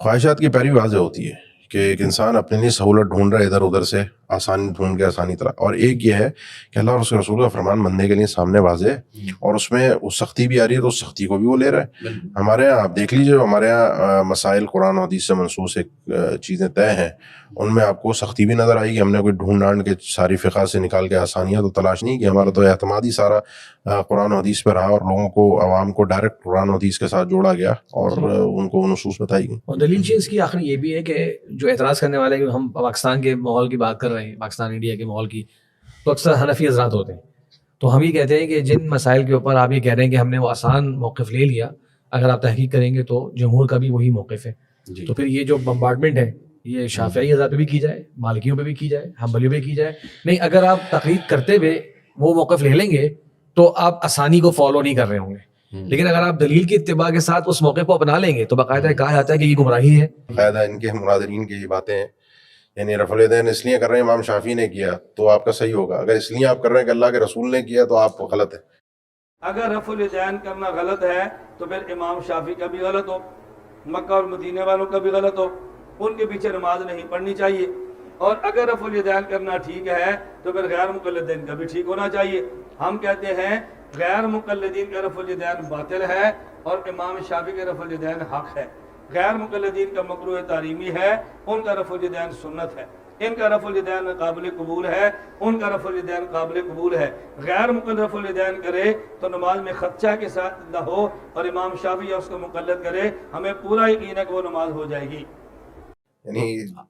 خواہشات کی پیروی واضح ہوتی ہے کہ ایک انسان اپنے لیے سہولت ڈھونڈ رہا ہے ادھر ادھر سے, آسانی ڈھونڈ کے آسانی طرح. اور ایک یہ ہے کہ اللہ اور اس کے رسول کا فرمان بندے کے لیے سامنے واضح ہے اور اس میں وہ سختی بھی آ رہی ہے تو اس سختی کو بھی وہ لے رہا ہے. ہمارے یہاں آپ دیکھ لیجیے, ہمارے یہاں مسائل قرآن و حدیث سے منسوخ ایک چیزیں طے ہیں, ان میں آپ کو سختی بھی نظر آئے گی. ہم نے کوئی ڈھونڈ ڈھانڈ کے ساری فقہ سے نکال کے آسانیاں تو تلاش نہیں کی, ہمارا تو اعتماد ہی سارا قرآن و حدیث پہ رہا اور لوگوں کو, عوام کو ڈائریکٹ قرآن و حدیث کے ساتھ جوڑا گیا اور ان کو نصوص بتائی گئی.
اور دلیل چیز کی آخر یہ بھی ہے کہ جو اعتراض کرنے والے ہیں, ہم پاکستان کے ماحول کی بات کر رہے ہیں, پاکستان انڈیا کے ماحول کی, تو اکثر حنفی حضرات ہوتے ہیں. تو ہم یہ کہتے ہیں کہ جن مسائل کے اوپر آپ یہ کہہ رہے ہیں کہ ہم نے وہ آسان موقف لے لیا, اگر آپ تحقیق کریں گے تو جمہور کا بھی وہی موقف ہے. تو پھر یہ جو بمبارڈمنٹ ہے یہ شافعی حضرات پہ بھی کی جائے, مالکیوں پہ بھی کی جائے, حنبلیوں پہ کی جائے, نہیں اگر آپ تقلید کرتے ہوئے وہ موقف لے لیں گے تو آپ آسانی کو فالو نہیں کر رہے ہوں گے. لیکن اگر آپ دلیل کی اتباع کے ساتھ اس موقع کو اپنا لیں گے تو باقاعدہ کہا جاتا ہے کہ یہ گمراہی ہے.
قاعدہ ان کے مناظرین کی یہ باتیں ہیں, یعنی رفع الیدین اس لیے کر رہے ہیں امام شافعی نے کیا تو آپ کا صحیح ہوگا, اگر اس لیے آپ کر رہے ہیں کہ اللہ کے رسول نے کیا تو آپ غلط ہے.
اگر رفع الیدین کرنا غلط ہے تو پھر امام شافعی کا بھی غلط ہو, مکہ اور مدینے والوں کا بھی غلط ہو, ان کے پیچھے نماز نہیں پڑھنی چاہیے. اور اگر رفع الیدین کرنا ٹھیک ہے تو پھر غیر مقلدین کا بھی ٹھیک ہونا چاہیے. ہم کہتے ہیں غیر مقلدین کا رفع الیدین باطل ہے اور امام شافعی کا رفع الیدین حق ہے. غیر مقلدین کا مکروہ تحریمی ہے, ان کا رفع الیدین سنت ہے. ان کا رفع الیدین قابل قبول ہے, ان کا رفع الیدین قابل قبول ہے. غیر مقلد رفع الیدین کرے تو نماز میں خدشہ کے ساتھ نہ ہو, اور امام شافعی اس کو مقلد کرے, ہمیں پورا یقین ہے کہ وہ نماز ہو جائے گی.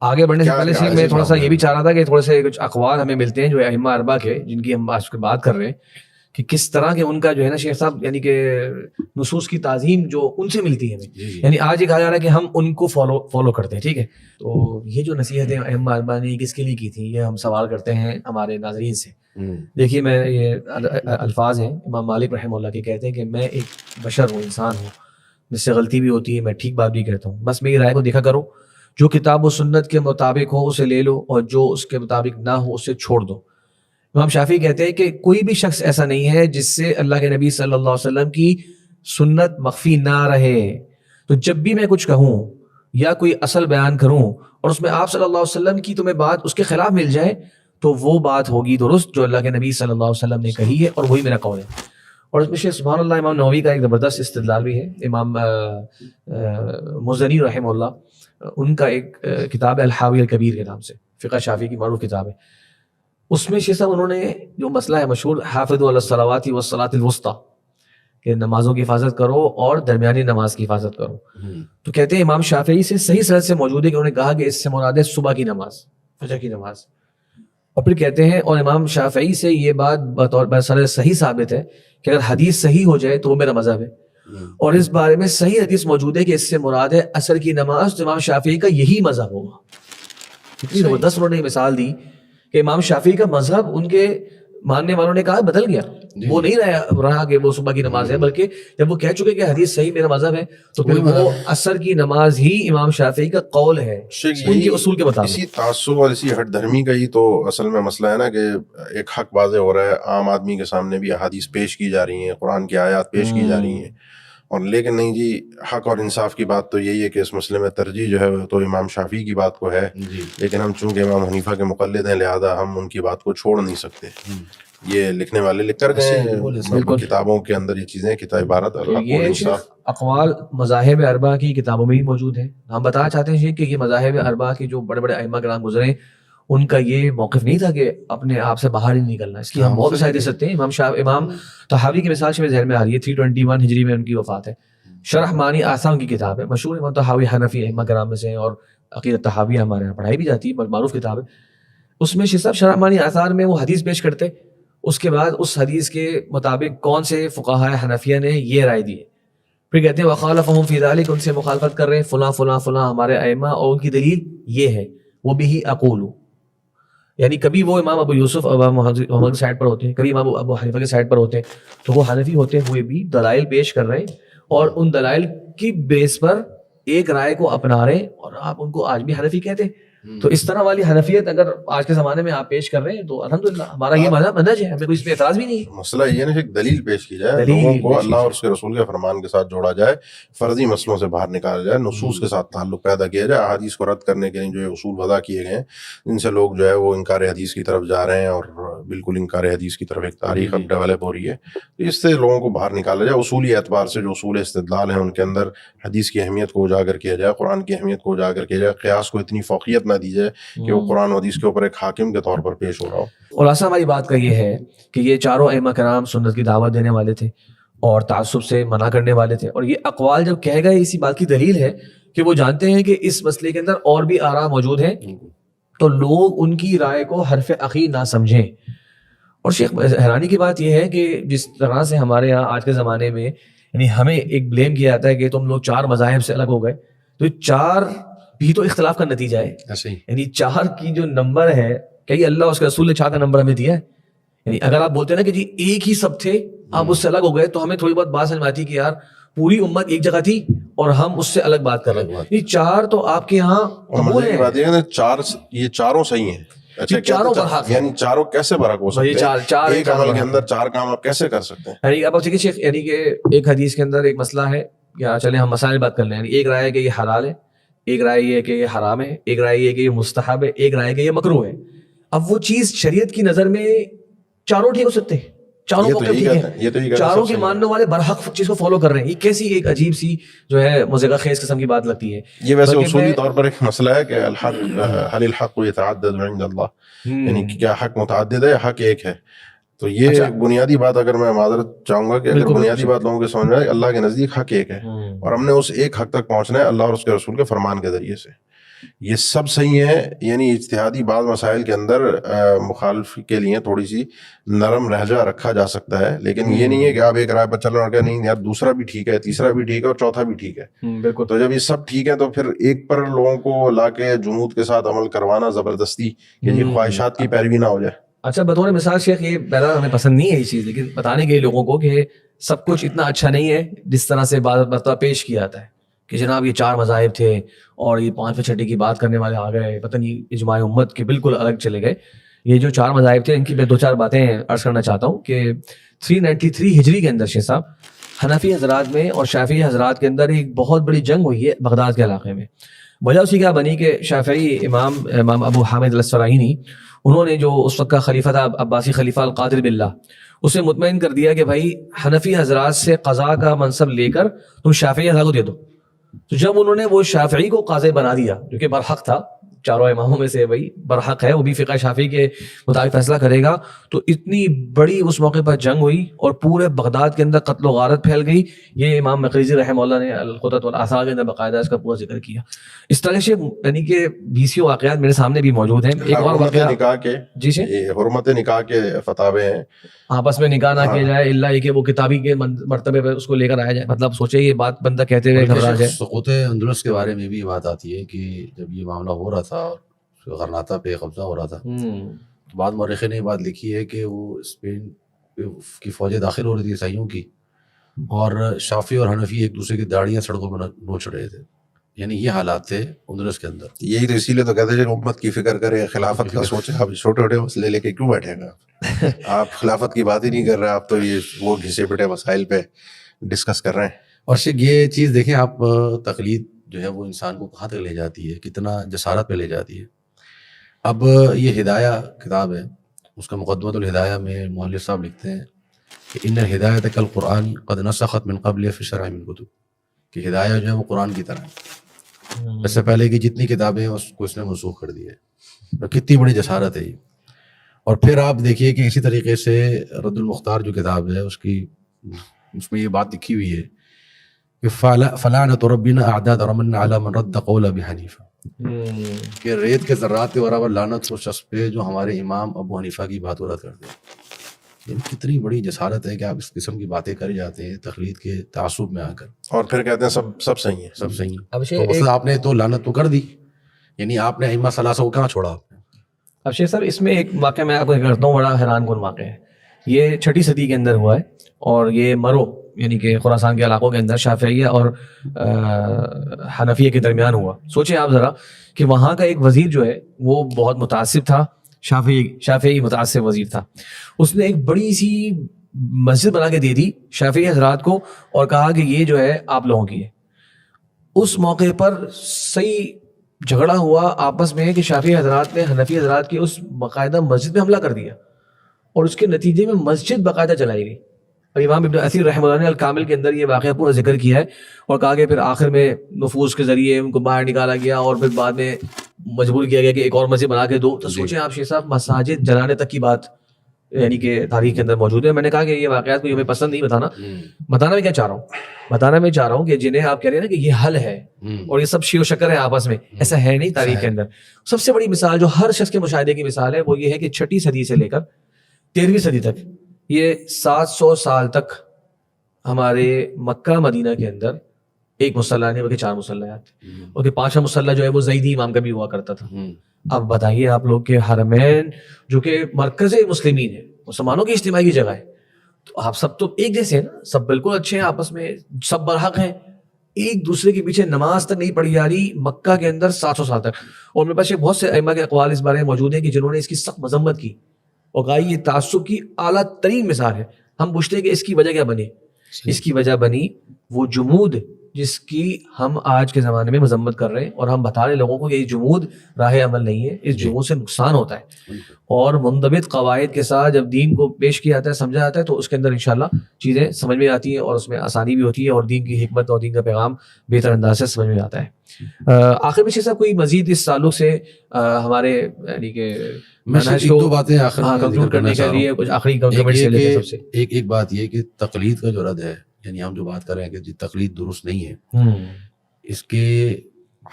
آگے بڑھنے سے پہلے میں تھوڑا سا یہ بھی چاہ رہا تھا کہ تھوڑے سے کچھ اقوال ہمیں ملتے ہیں جو ائمہ اربعہ کے, جن کی ہم آج بات کر رہے ہیں کہ کس طرح کے ان کا جو ہے نا شیخ صاحب, یعنی کہ نصوص کی تعظیم جو ان سے ملتی ہے ہمیں. یعنی آج یہ کہا جا رہا ہے کہ ہم ان کو فالو کرتے ہیں, ٹھیک ہے. تو یہ جو نصیحتیں ائمہ اربعہ نے کس کے لیے کی تھیں, یہ ہم سوال کرتے ہیں ہمارے ناظرین سے. دیکھیے میں یہ الفاظ ہیں امام مالک رحمہ اللہ کے, کہتے ہیں کہ میں ایک بشر ہوں, انسان ہوں, مجھ سے غلطی بھی ہوتی ہے, میں ٹھیک بات بھی کہتا ہوں, بس میری رائے کو دیکھا کرو, جو کتاب و سنت کے مطابق ہو اسے لے لو اور جو اس کے مطابق نہ ہو اسے چھوڑ دو. امام شافعی کہتے ہیں کہ کوئی بھی شخص ایسا نہیں ہے جس سے اللہ کے نبی صلی اللہ علیہ وسلم کی سنت مخفی نہ رہے. تو جب بھی میں کچھ کہوں یا کوئی اصل بیان کروں اور اس میں آپ صلی اللہ علیہ وسلم کی تمہیں بات اس کے خلاف مل جائے تو وہ بات ہوگی درست جو اللہ کے نبی صلی اللہ علیہ وسلم نے کہی ہے, اور وہی میرا قول ہے. اور اس میں شیخ سبحان اللہ امام نووی کا ایک زبردست استدلال بھی ہے. امام مزنی رحمہ اللہ ان کا ایک کتاب ہے الحاوی الکبیر کے نام سے, فقہ شافعی کی معروف کتاب ہے. اس میں شیخ صاحب انہوں نے جو مسئلہ ہے مشہور, حافظوا علی الصلوات والصلاۃ الوسطی, کہ نمازوں کی حفاظت کرو اور درمیانی نماز کی حفاظت کرو. تو کہتے ہیں امام شافعی سے صحیح سند سے موجود ہے کہ انہوں نے کہا کہ اس سے مراد ہے صبح کی نماز, فجر کی نماز. اور پھر کہتے ہیں اور امام شافعی سے یہ بات بطور بسر صحیح ثابت ہے کہ اگر حدیث صحیح ہو جائے تو وہ میرا مذہب ہے, اور اس بارے میں صحیح حدیث موجود ہے کہ اس سے مراد ہے عصر کی نماز, تو امام شافعی کا یہی مذہب ہوگا. کتنی زبردست انہوں نے مثال دی کہ امام شافعی کا مذہب ان کے ماننے والوں نے کہا بدل گیا, وہ نہیں رہا کہ وہ صبح کی نماز ہے, بلکہ جب وہ کہہ چکے کہ حدیث صحیح میرا مذہب ہے تو پھر وہ عصر کی نماز ہی امام شافعی کا قول ہے ان کے اصول کے مطابق.
اسی تعصب اور اسی ہٹ دھرمی کا ہی تو اصل میں مسئلہ ہے نا, کہ ایک حق واضح ہو رہا ہے, عام آدمی کے سامنے بھی احادیث پیش کی جا رہی ہیں, قرآن کی آیات پیش کی جا رہی ہیں, اور لیکن نہیں جی حق اور انصاف کی بات تو یہی ہے کہ اس مسئلے میں ترجیح جو ہے تو امام شافعی کی بات کو ہے, لیکن ہم چونکہ امام حنیفہ کے مقلد ہیں لہذا ہم ان کی بات کو چھوڑ نہیں سکتے. یہ لکھنے والے لکھ کر گئے ہیں کتابوں کے اندر یہ چیزیں, کتاب عبارت
اقوال مذاہب اربعہ کی کتابوں میں بھی موجود ہیں. ہم بتانا چاہتے ہیں کہ یہ مذاہب اربعہ کے جو بڑے بڑے ائمہ کرام گزرے ان کا یہ موقف نہیں تھا کہ اپنے آپ سے باہر ہی نکلنا. اس کی ہم بہت مثالیں دے سکتے ہیں. امام طحاوی کی مثال میرے ذہن میں آ رہی ہے. 321 ہجری میں ان کی وفات ہے. شرح معانی آثار کی کتاب ہے, مشہور امام طحاوی حنفی ائمہ کرام میں سے ہیں, اور عقیدۃ طحاویہ ہمارے یہاں پڑھائی بھی جاتی ہے, معروف کتاب ہے. اس میں شیخ صاحب شرح معانی آثار میں وہ حدیث پیش کرتے, اس کے بعد اس حدیث کے مطابق کون سے فقہاء حنفیہ نے یہ رائے دی ہے, پھر کہتے ہیں وخالفہم فی ذلک, ان سے مخالفت کر رہے ہیں فلاں فلاں فلاں ہمارے ائمہ, اور ان کی دلیل یہ ہے. وہ بھی اقول, یعنی کبھی وہ امام ابو یوسف امام محمد کی سائڈ پر ہوتے ہیں, کبھی امام ابو حنیفہ کی سائڈ پر ہوتے ہیں, تو وہ حنفی ہوتے ہوئے بھی دلائل پیش کر رہے ہیں, اور ان دلائل کی بیس پر ایک رائے کو اپنا رہے ہیں, اور آپ ان کو آج بھی حنفی کہتے ہیں. تو اس طرح والی حنفیت اگر آج کے زمانے میں آپ پیش کر رہے ہیں تو الحمدللہ ہمارا یہ مذہب منہج ہے, ہمیں کوئی اس پہ اعتراض بھی نہیں ہے.
مسئلہ یہ ہے کہ دلیل پیش کی جائے, لوگوں کو اللہ اور اس کے رسول کے فرمان کے ساتھ جوڑا جائے, فرضی مسئلوں سے باہر نکالا جائے, نصوص کے ساتھ تعلق پیدا کیا جائے. احادیث کو رد کرنے کے لیے جو اصول وضع کیے گئے ہیں, جن سے لوگ جو ہے وہ انکار حدیث کی طرف جا رہے ہیں, اور بالکل انکار حدیث کی طرف ایک تاریخ اب ڈیولپ ہو رہی ہے, اس سے لوگوں کو باہر نکالا جائے. اصولی اعتبار سے جو اصول استدلال ہیں ان کے اندر حدیث کی اہمیت کو اجاگر کیا جائے, قرآن کی اہمیت کو اجاگر کیا جائے, قیاس کو اتنی فوقیت نہ دی جائے کہ وہ قرآن و حدیث کے اوپر ایک حاکم کے طور پر پیش ہو رہا ہو.
خلاصہ ہماری بات کا یہ ہے کہ یہ چاروں ائمہ کرام سنت کی دعوت دینے والے تھے اور تعصب سے منع کرنے والے تھے, اور یہ اقوال جب کہے گئے اسی بات کی دلیل ہے کہ وہ جانتے ہیں کہ اس مسئلے کے اندر اور بھی آراء موجود ہیں, تو لوگ ان کی رائے کو حرف اخیر نہ سمجھیں. اور شیخ حیرانی کی بات یہ ہے کہ جس طرح سے ہمارے یہاں آج کے زمانے میں یعنی ہمیں ایک بلیم کیا جاتا ہے کہ تم لوگ 4 مذاہب سے الگ ہو گئے, تو 4 بھی تو اختلاف کا نتیجہ ہے. یعنی 4 کی جو نمبر ہے, کیا یہ اللہ اس کے رسول نے 4 کا نمبر ہمیں دیا ہے؟ یعنی اگر آپ بولتے ہیں نا کہ جی ایک ہی سب تھے, آپ اس سے الگ ہو گئے, تو ہمیں تھوڑی بہت بات سمجھ آتی کہ یار پوری امت ایک جگہ تھی اور ہم اس سے الگ بات کر رہے ہیں. یہ 4 تو آپ کے یہاں قبول ہیں,
یہ چاروں صحیح ہیں. اچھا,
چاروں برحق,
یعنی چاروں کیسے برحق ہو سکتے ہیں؟ ایک عمل کے اندر 4 کام آپ کیسے کر سکتے ہیں؟
یعنی اب ٹھیک ہے شیخ, یعنی کہ ایک حدیث کے اندر ایک مسئلہ ہے, یا چلے ہم مسائل بات کر لیں. یعنی ایک رائے ہے کہ یہ حلال ہے, ایک رائے یہ ہے کہ یہ حرام ہے, ایک رائے یہ ہے کہ یہ مستحب ہے, ایک رائے کہ یہ مکروہ ہے. اب وہ چیز شریعت کی نظر میں چاروں ٹھیک ہو سکتے ہیں, چاروں کو ٹھیک ہے, چاروں کے ماننے والے برحق چیز کو فالو کر رہے ہیں. یہ کیسی ایک عجیب سی جو ہے مضحکہ خیز قسم کی بات لگتی ہے.
یہ ویسے اصولی طور پر ایک مسئلہ ہے کہ حل الحق یتعدد عند اللہ, یعنی کیا حق متعدد ہے, حق ایک ہے. تو یہ بنیادی بات, اگر میں معذرت چاہوں گا کہ اگر بنیادی بات لوگوں کے سمجھ میں آئے, اللہ کے نزدیک حق ایک ہے, اور ہم نے اس ایک حق تک پہنچنا ہے اللہ اور اس کے رسول کے فرمان کے ذریعے سے. یہ سب صحیح ہے. یعنی اجتہادی بعض مسائل کے اندر مخالف کے لیے تھوڑی سی نرم لہجہ رکھا جا سکتا ہے, لیکن یہ نہیں ہے کہ آپ ایک رائے پر چل رہے ہیں, نہیں یار دوسرا بھی ٹھیک ہے, تیسرا بھی ٹھیک ہے, اور چوتھا بھی ٹھیک ہے. بالکل. تو جب یہ سب ٹھیک ہے تو پھر ایک پر لوگوں کو لا کے جمود کے ساتھ عمل کروانا زبردستی, کہ یہ خواہشات کی پیروی نہ ہو جائے.
اچھا, بطور مثال شیخ, یہ بہرحال ہمیں پسند نہیں ہے یہ چیز, لیکن بتانے کے لوگوں کو کہ سب کچھ اتنا اچھا نہیں ہے جس طرح سے بعض مرتبہ پیش کیا جاتا ہے کہ جناب یہ 4 مذاہب تھے اور یہ 5ویں چھٹے کی بات کرنے والے آ گئے, پتہ نہیں اجماع امت کے بالکل الگ چلے گئے. یہ جو 4 مذاہب تھے ان کی میں 2-4 باتیں عرض کرنا چاہتا ہوں کہ 393 ہجری کے اندر شیخ صاحب حنفی حضرات میں اور شافعی حضرات کے اندر ایک بہت بڑی جنگ ہوئی ہے بغداد کے علاقے میں. وجہ اسی کیا بنی کہ شافعی امام ابو حامد الاسفراینی, انہوں نے جو اس وقت کا خلیفہ تھا عباسی خلیفہ القادر باللہ, اسے مطمئن کر دیا کہ بھائی حنفی حضرات سے قضاء کا منصب لے کر تم شافعی حضرات کو دے دو. تو جب انہوں نے وہ شافعی کو قاضی بنا دیا, جو کہ برحق تھا, 4 اماموں میں سے بھائی برحق ہے, وہ بھی فقہ شافعی کے مطابق فیصلہ کرے گا, تو اتنی بڑی اس موقع پر جنگ ہوئی اور پورے بغداد کے اندر قتل و غارت پھیل گئی. یہ امام مقریزی رحمہ اللہ نے الخطط والآثار کے اندر باقاعدہ اس کا پورا ذکر کیا. اس طرح سے یعنی کہ 20 واقعات میرے سامنے بھی موجود ہیں. ایک اور واقعہ
نکاح کے,
جی سے
حرمت نکاح کے فتاوے ہیں,
آپس میں نکاح نہ کیا جائے الا یہ کہ وہ کتابی کے مرتبے پہ اس کو لے کر آیا جائے. مطلب سوچے یہ بات بندہ کہتے ہوئے گھبرا جائے.
سقوط اندلس کے بارے میں بھی بات آتی ہے کہ جب یہ معاملہ ہو رہا تھا, غرناطہ پہ قبضہ ہو رہا تھا, تو بعد مورخین نے یہ بات لکھی ہے کہ وہ اسپین کی فوجیں داخل ہو رہی تھی عیسائیوں کی, اور شافعی اور حنفی ایک دوسرے کی داڑیاں سڑکوں پہ نوچ رہے تھے. یعنی یہ حالات تھے اندلس کے اندر.
یہی تو اسی لیے تو کہتے ہیں کہ امت کی فکر کرے, خلافت کا سوچے. آپ چھوٹے چھوٹے مسئلے لے کے کیوں بیٹھے گا؟ آپ خلافت کی بات ہی نہیں کر رہے, آپ تو یہ وہ گھسے پٹے مسائل پہ ڈسکس کر رہے ہیں.
اور شیخ یہ چیز دیکھیں آپ, تقلید جو ہے وہ انسان کو کہاں تک لے جاتی ہے, کتنا جسارت پہ لے جاتی ہے. اب یہ ہدایہ کتاب ہے, اس کا مقدمۃ الہدایہ میں مؤلف صاحب لکھتے ہیں کہ ان الہدایۃ کالقرآن قد نسخت من قبل فی الشرع من کتب, کہ ہدایہ جو ہے وہ قرآن کی طرح ہے. اس سے پہلے کی جتنی کتابیں ہیں اس کو اس نے منسوخ کر دیا ہے. اور کتنی بڑی جسارت ہے یہ. اور پھر آپ دیکھیے کہ اسی طریقے سے رد المختار جو کتاب ہے اس میں یہ بات لکھی ہوئی ہے کہ فلعنۃ ربنا اعداد رمن علی من رد قول ابی حنیفہ، کہ ریت کے ذرات کے برابر لعنت اس شخص پہ جو ہمارے امام ابو حنیفہ کی بات رد کر دے. یعنی کتنی بڑی جسارت ہے کہ آپ اس قسم کی باتیں کر جاتے ہیں تقلید کے تعصب میں آ کر،
اور پھر کہتے ہیں سب صحیح ہے.
سب صحیح ہے.
اب
تو مثلا آپ نے تو لعنت تو کر دی، یعنی آپ نے ائمہ ثلاثہ کو کہاں چھوڑا آپ نے؟
اب شیخ صاحب اس میں ایک واقعہ میں آپ کو کرتا ہوں، بڑا حیران کن واقعہ ہے. یہ 6 صدی کے اندر ہوا ہے اور یہ مرو یعنی کہ خراسان کے علاقوں کے اندر شافعیہ اور حنفیہ کے درمیان ہوا. سوچیں آپ ذرا کہ وہاں کا ایک وزیر جو ہے وہ بہت متعصب تھا، شافعی متعصب وزیر تھا. اس نے ایک بڑی سی مسجد بنا کے دے دی شافعی حضرات کو اور کہا کہ یہ جو ہے آپ لوگوں کی ہے. اس موقع پر صحیح جھگڑا ہوا آپس میں کہ شافعی حضرات نے حنفی حضرات کی اس باقاعدہ مسجد میں حملہ کر دیا اور اس کے نتیجے میں مسجد باقاعدہ جلائی گئی. اور امام ابن اثیر رحمہ اللہ نے الکامل کے اندر یہ واقعہ پورا ذکر کیا ہے اور کہا کہ پھر آخر میں نفوذ کے ذریعے ان کو باہر نکالا گیا اور پھر بعد میں مجبور کیا گیا کہ ایک اور مسجد بنا کے دو. تو سوچیں آپ شیخ صاحب مساجد جلانے تک کی بات یعنی کہ تاریخ کے اندر موجود ہے. میں نے کہا کہ یہ واقعات کوئی ہمیں پسند نہیں بتانا میں کیا چاہ رہا ہوں کہ جنہیں آپ کہہ رہے ہیں نا کہ یہ حل ہے اور یہ سب شی و شکر ہے آپس میں، ایسا ہے نہیں تاریخ کے اندر. سب سے بڑی مثال جو ہر شخص کے مشاہدے کی مثال ہے وہ یہ ہے کہ 6 صدی سے لے کر 13ویں صدی تک یہ 700 سال تک ہمارے مکہ مدینہ کے اندر ایک مسلح نہیں بلکہ 4 مصلیات، اور کہ 5واں مصلح جو ہے وہ زیدی امام کا بھی ہوا کرتا تھا. اب بتائیے آپ لوگ کہ حرمین جو کہ مرکز مسلمین ہے، مسلمانوں کی اجتماعی کی جگہ ہے، تو آپ سب تو ایک جیسے ہیں نا، سب بالکل اچھے ہیں آپس میں، سب برحق ہیں. ایک دوسرے کے پیچھے نماز تک نہیں پڑھی جا رہی مکہ کے اندر 700 سال تک. اور میرے پاس بہت سے ائمہ کے اقوال اس بارے میں موجود ہیں کہ جنہوں نے اس کی سخت مذمت کی اور کہا یہ تعصب کی اعلیٰ ترین مثال ہے. ہم پوچھتے ہیں کہ اس کی وجہ کیا بنی؟ اس کی وجہ بنی وہ جمود جس کی ہم آج کے زمانے میں مذمت کر رہے ہیں، اور ہم بتا رہے لوگوں کو کہ یہ جمود راہ عمل نہیں ہے، اس جمود سے نقصان ہوتا ہے. اور منضبط قواعد کے ساتھ جب دین کو پیش کیا جاتا ہے، سمجھا جاتا ہے، تو اس کے اندر انشاءاللہ چیزیں سمجھ میں آتی ہیں اور اس میں آسانی بھی ہوتی ہے اور دین کی حکمت اور دین کا پیغام بہتر انداز سے سمجھ میں آتا ہے. آخر میں صاحب کوئی مزید اس تعلق سے ہمارے یعنی کہ
میں دو باتیں آخر میں
کنکلوڈ کرنے کے لیے کچھ آخری کمنٹ سے لے کے سب سے
ایک بات یہ کہ تقلید کا جو رد ہے، یعنی ہم جو بات کر رہے ہیں کہ تقلید درست نہیں ہے، اس کے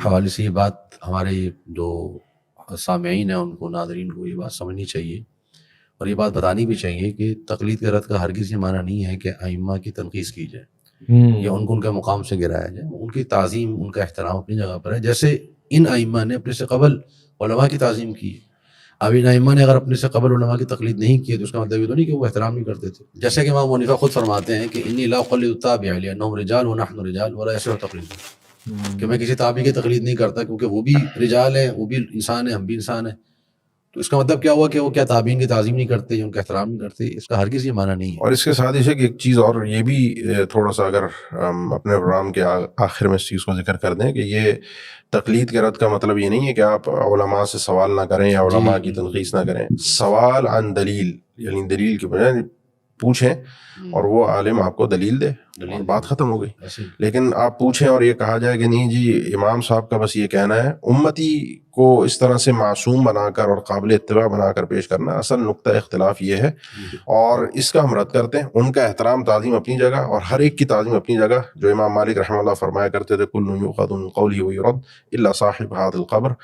حوالے سے یہ بات ہمارے جو سامعین ہیں ان کو، ناظرین کو یہ بات سمجھنی چاہیے اور یہ بات بتانی بھی چاہیے کہ تقلید کے رد کا ہرگز یہ معنی نہیں ہے کہ ائمہ کی تنقید کی جائے یا ان کو ان کے مقام سے گرایا جائے. ان کی تعظیم، ان کا احترام اپنی جگہ پر ہے، جیسے ان ائمہ نے اپنے سے قبل علماء کی تعظیم کی. اب ان ائمہ نے اگر اپنے سے قبل علماء کی تقلید نہیں کی تو اس کا مطلب یہ تو نہیں کہ وہ احترام نہیں کرتے تھے. جیسے کہ امام حنیفہ خود فرماتے ہیں کہ انی لا اقلد التابع لانهم رجال ونحن رجال ولا يصح تقلید، کہ میں کسی تابعی کی تقلید نہیں کرتا کیونکہ وہ بھی رجال ہیں، وہ بھی انسان ہیں، ہم بھی انسان ہیں. تو اس کا مطلب کیا ہوا کہ وہ کیا تابعین کی تعظیم نہیں کرتے یا ان کا احترام نہیں کرتے؟ اس کا ہرگز یہ معنی نہیں ہے.
اور اس کے ساتھ یہ ہے کہ ایک چیز اور یہ بھی تھوڑا سا اگر ہم اپنے پروگرام کے آخر میں اس چیز کو ذکر کر دیں کہ یہ تقلید کے رد کا مطلب یہ نہیں ہے کہ آپ علماء سے سوال نہ کریں یا علماء کی تنقید نہ کریں. سوال عن دلیل، یعنی دلیل کے بجائے پوچھیں اور وہ عالم آپ کو دلیل دے اور بات ختم ہو گئی. لیکن آپ پوچھیں اور یہ کہا جائے کہ نہیں جی امام صاحب کا بس یہ کہنا ہے، امتی کو اس طرح سے معصوم بنا کر اور قابل اتباع بنا کر پیش کرنا، اصل نقطہ اختلاف یہ ہے اور اس کا ہم رد کرتے ہیں. ان کا احترام تعظیم اپنی جگہ اور ہر ایک کی تعظیم اپنی جگہ. جو امام مالک رحمہ اللہ فرمایا کرتے تھے کل یؤخذ من قوله ویرد الا صاحب هذا القبر،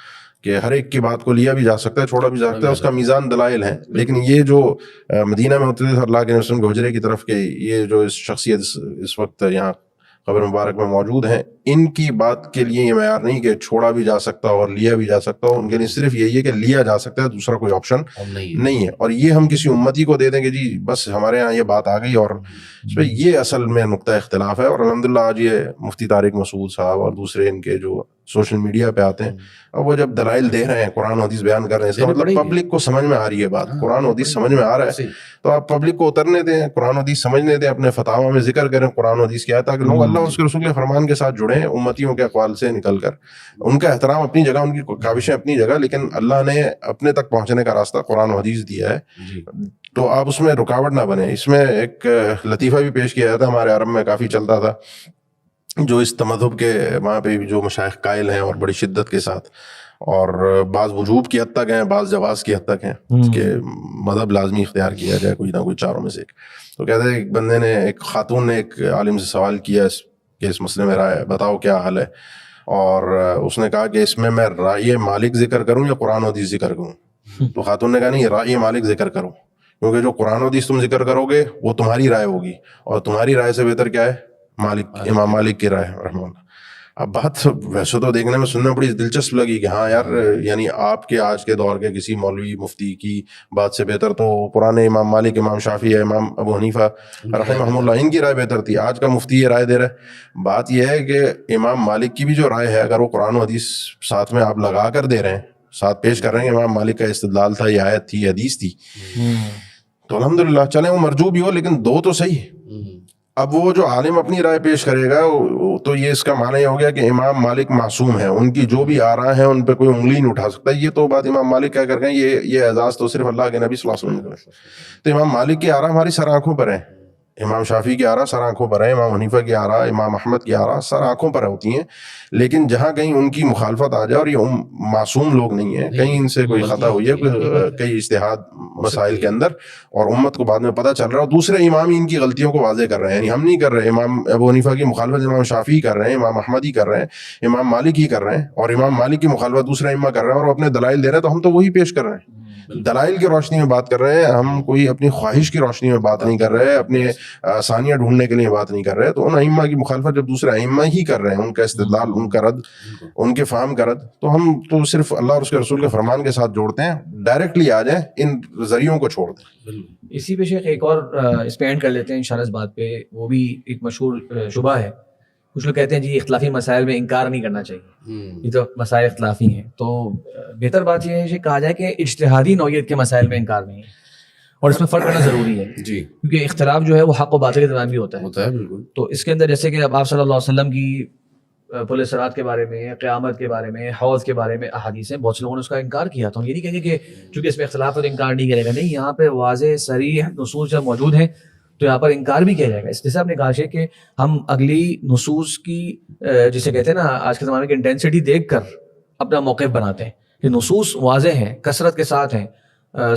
کہ ہر ایک کی بات کو لیا بھی جا سکتا ہے، چھوڑا بھی جا سکتا ہے، اس کا میزان دلائل ہیں. لیکن یہ جو مدینہ میں ہوتے تھے اللہ کے رسول کے حجرے کی طرف کے یہ جو شخصیت اس وقت یہاں قبر مبارک میں موجود ہیں، ان کی بات کے لیے یہ معیار نہیں کہ چھوڑا بھی جا سکتا ہو اور لیا بھی جا سکتا ہو. ان کے لیے صرف یہی ہے کہ لیا جا سکتا ہے، دوسرا کوئی آپشن نہیں ہے. اور یہ ہم کسی امتی کو دے دیں کہ جی بس ہمارے ہاں یہ بات آ گئی، اور اس پہ یہ اصل میں نقطہ اختلاف ہے. اور الحمدللہ آج یہ مفتی طارق مسعود صاحب اور دوسرے ان کے جو سوشل میڈیا پہ آتے ہیں، اب وہ جب دلائل دے رہے ہیں، قرآن و حدیث بیان کر رہے ہیں، اس کا مطلب پبلک کو سمجھ میں آ رہی ہے بات، قرآن و حدیث سمجھ میں آ رہا ہے. تو آپ پبلک کو اترنے دیں، قرآن و حدیث سمجھنے دیں، اپنے فتاویٰ میں ذکر کریں قرآن و حدیث کیا ہے، تاکہ لوگ اللہ اور اس کے رسول کے فرمان کے ساتھ جڑیں، امتیوں کے اقوال سے نکل کر. ان کا احترام اپنی جگہ، ان کی کاوشیں اپنی جگہ، لیکن اللہ نے اپنے تک پہنچنے کا راستہ قرآن و حدیث دیا ہے، تو آپ اس میں رکاوٹ نہ بنے. اس میں ایک لطیفہ بھی پیش کیا جاتا ہے، ہمارے عرب میں کافی چلتا تھا جو اس تمذہب کے وہاں پہ جو مشائخ قائل ہیں اور بڑی شدت کے ساتھ، اور بعض وجوب کی حد تک ہیں، بعض جواز کی حد تک ہیں کہ مذہب لازمی اختیار کیا جائے کوئی نہ کوئی چاروں میں سے ایک. تو کہتے ہیں ایک بندے نے، ایک خاتون نے ایک عالم سے سوال کیا کہ اس مسئلے میں رائے بتاؤ کیا حل ہے، اور اس نے کہا کہ اس میں رائے مالک ذکر کروں یا قرآن و حدیث ذکر کروں؟ تو خاتون نے کہا نہیں، رائے مالک ذکر کرو، کیونکہ جو قرآن و حدیث تم ذکر کرو گے وہ تمہاری رائے ہوگی، اور تمہاری رائے سے بہتر کیا ہے؟ مالک، امام مالک کی رائے رحمہ اللہ. اب بات ویسے تو دیکھنے میں سننا بڑی دلچسپ لگی کہ ہاں یار، یعنی آپ کے آج کے دور کے کسی مولوی مفتی کی بات سے بہتر تو پرانے امام مالک، امام شافعی، امام ابو حنیفہ رحمہ اللہ، ان کی رائے بہتر تھی. آج کا مفتی یہ رائے دے رہا ہے. بات یہ ہے کہ امام مالک کی بھی جو رائے ہے، اگر وہ قرآن و حدیث ساتھ میں آپ لگا کر دے رہے ہیں، ساتھ پیش کر رہے ہیں کہ امام مالک کا استدلال تھا، یہ آیت تھی، حدیث تھی، تو الحمدللہ چلیں وہ مرجو بھی ہو لیکن دو تو صحیح. اب وہ جو عالم اپنی رائے پیش کرے گا تو یہ اس کا معنی یہ ہو گیا کہ امام مالک معصوم ہیں، ان کی جو بھی آراء ہیں ان پہ کوئی انگلی نہیں اٹھا سکتا. یہ تو بات امام مالک کہہ کر گئے، یہ اعزاز تو صرف اللہ کے نبی صلی اللہ علیہ وسلم نے. تو امام مالک کی آراء ہماری سر آنکھوں پر ہیں، امام شافعی کی آراء سر آنکھوں پر ہیں، امام حنیفہ کی آراء، امام احمد کی آراء سر آنکھوں پر ہوتی ہیں. لیکن جہاں کہیں ان کی مخالفت آ جائے، اور یہ معصوم لوگ نہیں ہیں، کہیں ان سے کوئی خطا ہوئی ہے کئی اجتہاد مسائل کے اندر، اور امت کو بعد میں پتہ چل رہا ہے، اور دوسرے امام ان کی غلطیوں کو واضح کر رہے ہیں. یعنی ہم نہیں کر رہے، امام ابو حنیفہ کی مخالفت امام شافعی کر رہے ہیں، امام احمد ہی کر رہے ہیں، امام مالک ہی کر رہے ہیں، اور امام مالک کی مخالفت دوسرے ائمہ کر رہے ہیں، اور وہ اپنے دلائل دے رہے ہیں، تو ہم تو وہی پیش کر رہے ہیں، دلائل کی روشنی میں بات کر رہے ہیں. ہم کوئی اپنی خواہش کی روشنی میں بات نہیں کر رہے، اپنے آسانیاں ڈھونڈنے کے لیے بات نہیں کر رہے. تو ان ائمہ کی مخالفت جب دوسرے ائمہ ہی کر رہے ہیں، ان کا استدلال، ان کا رد، ان کے فہم کا رد، تو ہم تو صرف اللہ اور اس کے رسول کے فرمان کے ساتھ جوڑتے ہیں. ڈائریکٹلی آ جائیں، ان ذریعوں کو چھوڑ دیں.
اسی پہ شیخ ایک اور اس پہ اینڈ کر لیتے ہیں انشاءاللہ اس بات پہ. وہ بھی ایک مشہور شبہ ہے. کچھ لوگ کہتے ہیں جی اختلافی مسائل میں انکار نہیں کرنا چاہیے، یہ تو مسائل اختلافی ہیں. تو بہتر بات یہ ہے کہ کہا جائے کہ اجتہادی نوعیت کے مسائل میں انکار نہیں ہے، اور اس میں فرق کرنا ضروری ہے
جی،
کیونکہ اختلاف جو ہے وہ حق و باطل کے درمیان بھی ہوتا ہے.
بالکل.
تو اس کے اندر جیسے کہ اب آپ صلی اللہ علیہ وسلم کی پل صراط کے بارے میں، قیامت کے بارے میں، حوض کے بارے میں احادیث ہیں، بہت سے لوگوں نے اس کا انکار کیا. تو ہم یہ نہیں کہیں گے کہ چونکہ اس میں اختلاف ہے تو انکار نہیں کرے گا، نہیں، یہاں پہ واضح صریح نصوص جب موجود ہیں تو یہاں پر انکار بھی کیا جائے گا. اس جیسے آپ نے کہا ہے کہ ہم اگلی نصوص کی جسے کہتے ہیں نا آج کے زمانے کی انٹینسٹی دیکھ کر اپنا موقف بناتے ہیں کہ نصوص واضح ہیں، کثرت کے ساتھ ہیں،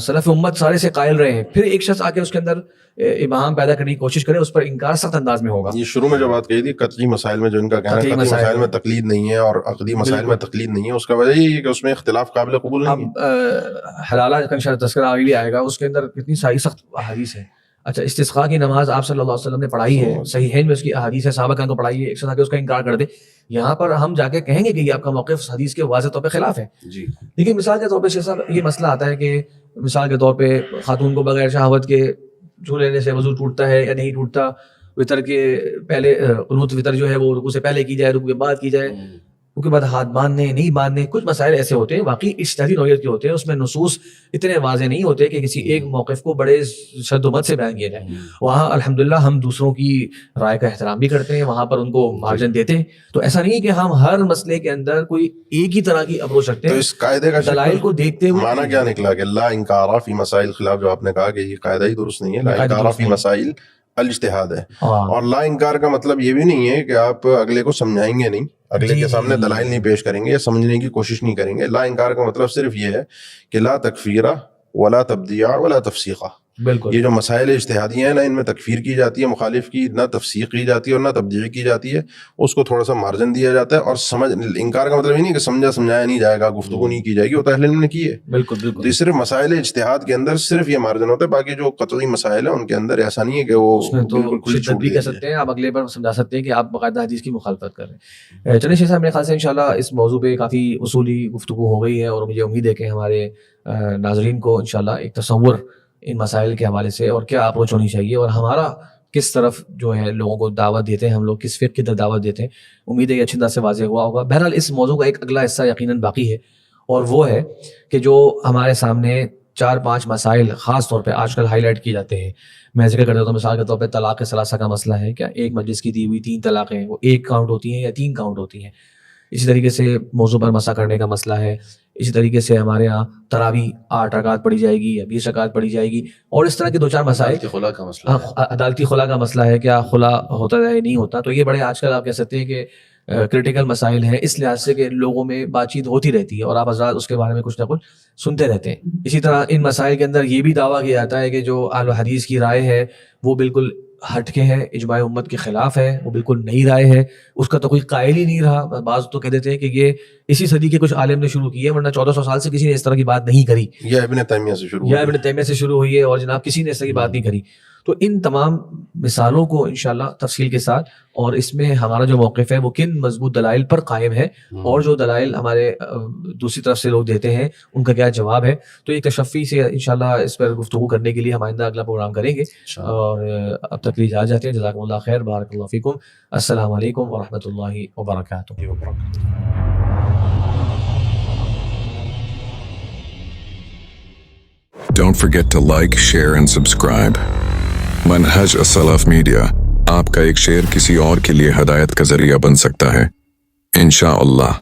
سلف امت سارے سے قائل رہے ہیں، پھر ایک شخص آ کے اس کے اندر ابہام پیدا کرنے کی کوشش کرے، اس پر انکار سخت انداز میں ہوگا.
یہ شروع میں جو بات کہی تھی قطعی مسائل میں جو ان کا کہنا ہے قطعی مسائل میں تقلید نہیں ہے اور عقدی مسائل میں تقلید نہیں ہے، اس کا وجہ یہ ہے کہ اس میں اختلاف قابل قبول نہیں ہے.
اب حلالہ کا انشاءاللہ تذکرہ آگے بھی آئے گا، اس کے اندر کتنی ساری سخت احادیث ہیں. اچھا، استسقاء کی نماز آپ صلی اللہ علیہ وسلم نے پڑھائی ہے، صحیحین میں اس کی احادیث ہے، صحابہ کرام کو پڑھائی ہے، ایک شخص آ کے اس کا انکار کر دے. یہاں پر ہم جا کے کہیں گے کہ یہ آپ کا موقف حدیث کے واضح طور پہ خلاف ہے.
جی،
لیکن مثال کے طور پہ شیخ صاحب یہ مسئلہ آتا ہے کہ مثال کے طور پہ خاتون کو بغیر شہوت کے چھو لینے سے وضو ٹوٹتا ہے یا نہیں ٹوٹتا، وطر کے پہلے قنوت وطر جو ہے وہ رکوع سے پہلے کی جائے، رکوع کے بعد کی جائے، رکوع کے بعد ہاتھ باندھنے نہیں باندھنے. کچھ مسائل ایسے ہوتے ہیں واقعی اجتہادی نوعیت کے ہوتے ہیں، اس میں نصوص اتنے واضح نہیں ہوتے کہ کسی ایک موقف کو بڑے شد و مد سے بیان کیا جائے. وہاں الحمدللہ ہم دوسروں کی رائے کا احترام بھی کرتے ہیں، وہاں پر ان کو مارجن دیتے ہیں. تو ایسا نہیں کہ ہم ہر مسئلے کے اندر کوئی ایک ہی طرح کی اپروچ رکھتے
تو
ہیں.
اس قاعدے کا
دلائل کو دیکھتے ہوئے
معنی کیا نکلا کہ لا انکار فی مسائل خلاف، جو آپ نے کہا کہ یہ قاعدہ ہی درست نہیں ہے. لا انکار فی مسائل الاجتہاد ہے، اور لا انکار کا مطلب یہ بھی نہیں ہے کہ آپ اگلے کو سمجھائیں گے نہیں، اگلے کے سامنے دلائل نہیں پیش کریں گے یا سمجھنے کی کوشش نہیں کریں گے. لا انکار کا مطلب صرف یہ ہے کہ لا تکفیرہ ولا تبدیع ولا تفسیقہ.
بالکل
یہ جو مسائل اجتہادیہ ہیں نہ ان میں تکفیر کی جاتی ہے مخالف کی، نہ تفسیق کی جاتی ہے اور نہ تبدیع کی جاتی ہے. اس کو تھوڑا سا مارجن دیا جاتا ہے. اور انکار کا مطلب یہ نہیں کہ سمجھایا نہیں جائے گا، گفتگو نہیں کی جائے گی، وہ تو اہل علم نے کی ہے.
بالکل
تو یہ صرف مسائل اجتہاد کے اندر صرف یہ مارجن ہوتا ہے. باقی جو قطعی مسائل ہیں ان کے اندر ایسا نہیں ہے کہ وہ بالکل کھلی چھوٹ
بھی کر سکتے ہیں، آپ اگلے پر سمجھا سکتے ہیں کہ آپ باقاعدہ حدیث کی مخالفت کر رہے ہیں. چلیے شیخ صاحب، میرے خیال سے انشاءاللہ اس موضوع پہ کافی اصولی گفتگو ہو گئی ہے، اور مجھے امید ہے کہ ہمارے ناظرین کو انشاءاللہ ایک تصور ان مسائل کے حوالے سے اور کیا اپروچ ہونی چاہیے، اور ہمارا کس طرف جو ہے لوگوں کو دعوت دیتے ہیں، ہم لوگ کس فقہ کی طرف دعوت دیتے ہیں، امید ہے یہ اچھی طرح سے واضح ہوا ہوگا. بہرحال اس موضوع کا ایک اگلا حصہ یقیناً باقی ہے، اور وہ ہے کہ جو ہمارے سامنے 4-5 مسائل خاص طور پہ آج کل ہائی لائٹ کیے جاتے ہیں. میں ذکر کر دیتا ہوں، مثال کے طور پہ طلاق ثلاثہ کا مسئلہ ہے. کیا ایک مجلس کی دی ہوئی 3 طلاقیں وہ 1 کاؤنٹ ہوتی ہیں یا 3 کاؤنٹ ہوتی ہیں؟ اسی طریقے سے موضوع پر مسح کرنے کا مسئلہ ہے. اسی طریقے سے ہمارے یہاں تراویح 8 رکعت پڑھی جائے گی یا 20 رکعت پڑھی جائے گی، اور اس طرح کے 2-4 مسائل.
خلا کا مسئلہ
عدالتی خلا کا مسئلہ ہے، کیا خلا ہوتا ہے نہیں ہوتا. تو یہ بڑے آج کل آپ کہہ سکتے ہیں کہ کرٹیکل مسائل ہیں، اس لحاظ سے کہ لوگوں میں بات چیت ہوتی رہتی ہے اور آپ حضرات اس کے بارے میں کچھ نہ کچھ سنتے رہتے ہیں. اسی طرح ان مسائل کے اندر یہ بھی دعویٰ کیا جاتا ہے کہ جو اہل حدیث کی رائے ہے وہ بالکل ہٹ کے ہے، اجماع امت کے خلاف ہے، وہ بالکل نئی رائے ہے، اس کا تو کوئی قائل ہی نہیں رہا. بعض تو کہہ دیتے ہیں کہ یہ اسی صدی کے کچھ عالم نے شروع کی ہے، ورنہ 1400 سال سے کسی نے اس طرح کی بات نہیں کری،
یا ابن تیمیہ سے شروع
یا ابن تیمیہ سے شروع ہوئی ہے، اور جناب کسی نے اس طرح کی بات نہیں کری. تو ان تمام مثالوں کو انشاءاللہ تفصیل کے ساتھ، اور اس میں ہمارا جو موقف ہے وہ کن مضبوط دلائل پر قائم ہے، اور جو دلائل ہمارے دوسری طرف سے لوگ دیتے ہیں ان کا کیا جواب ہے. تو ایک تشفی سے انشاءاللہ اس پر گفتگو کرنے کے لیے ہم آئندہ اگلا پروگرام کریں گے. اور اب تک لیے جاتے ہیں. جزاکم اللہ خیر، بارک اللہ فیکم. السلام علیکم ورحمۃ اللہ وبرکاتہ.
Don't forget to like, share and subscribe. منہج السلف میڈیا، آپ کا ایک شیئر کسی اور کے لیے ہدایت کا ذریعہ بن سکتا ہے انشاءاللہ.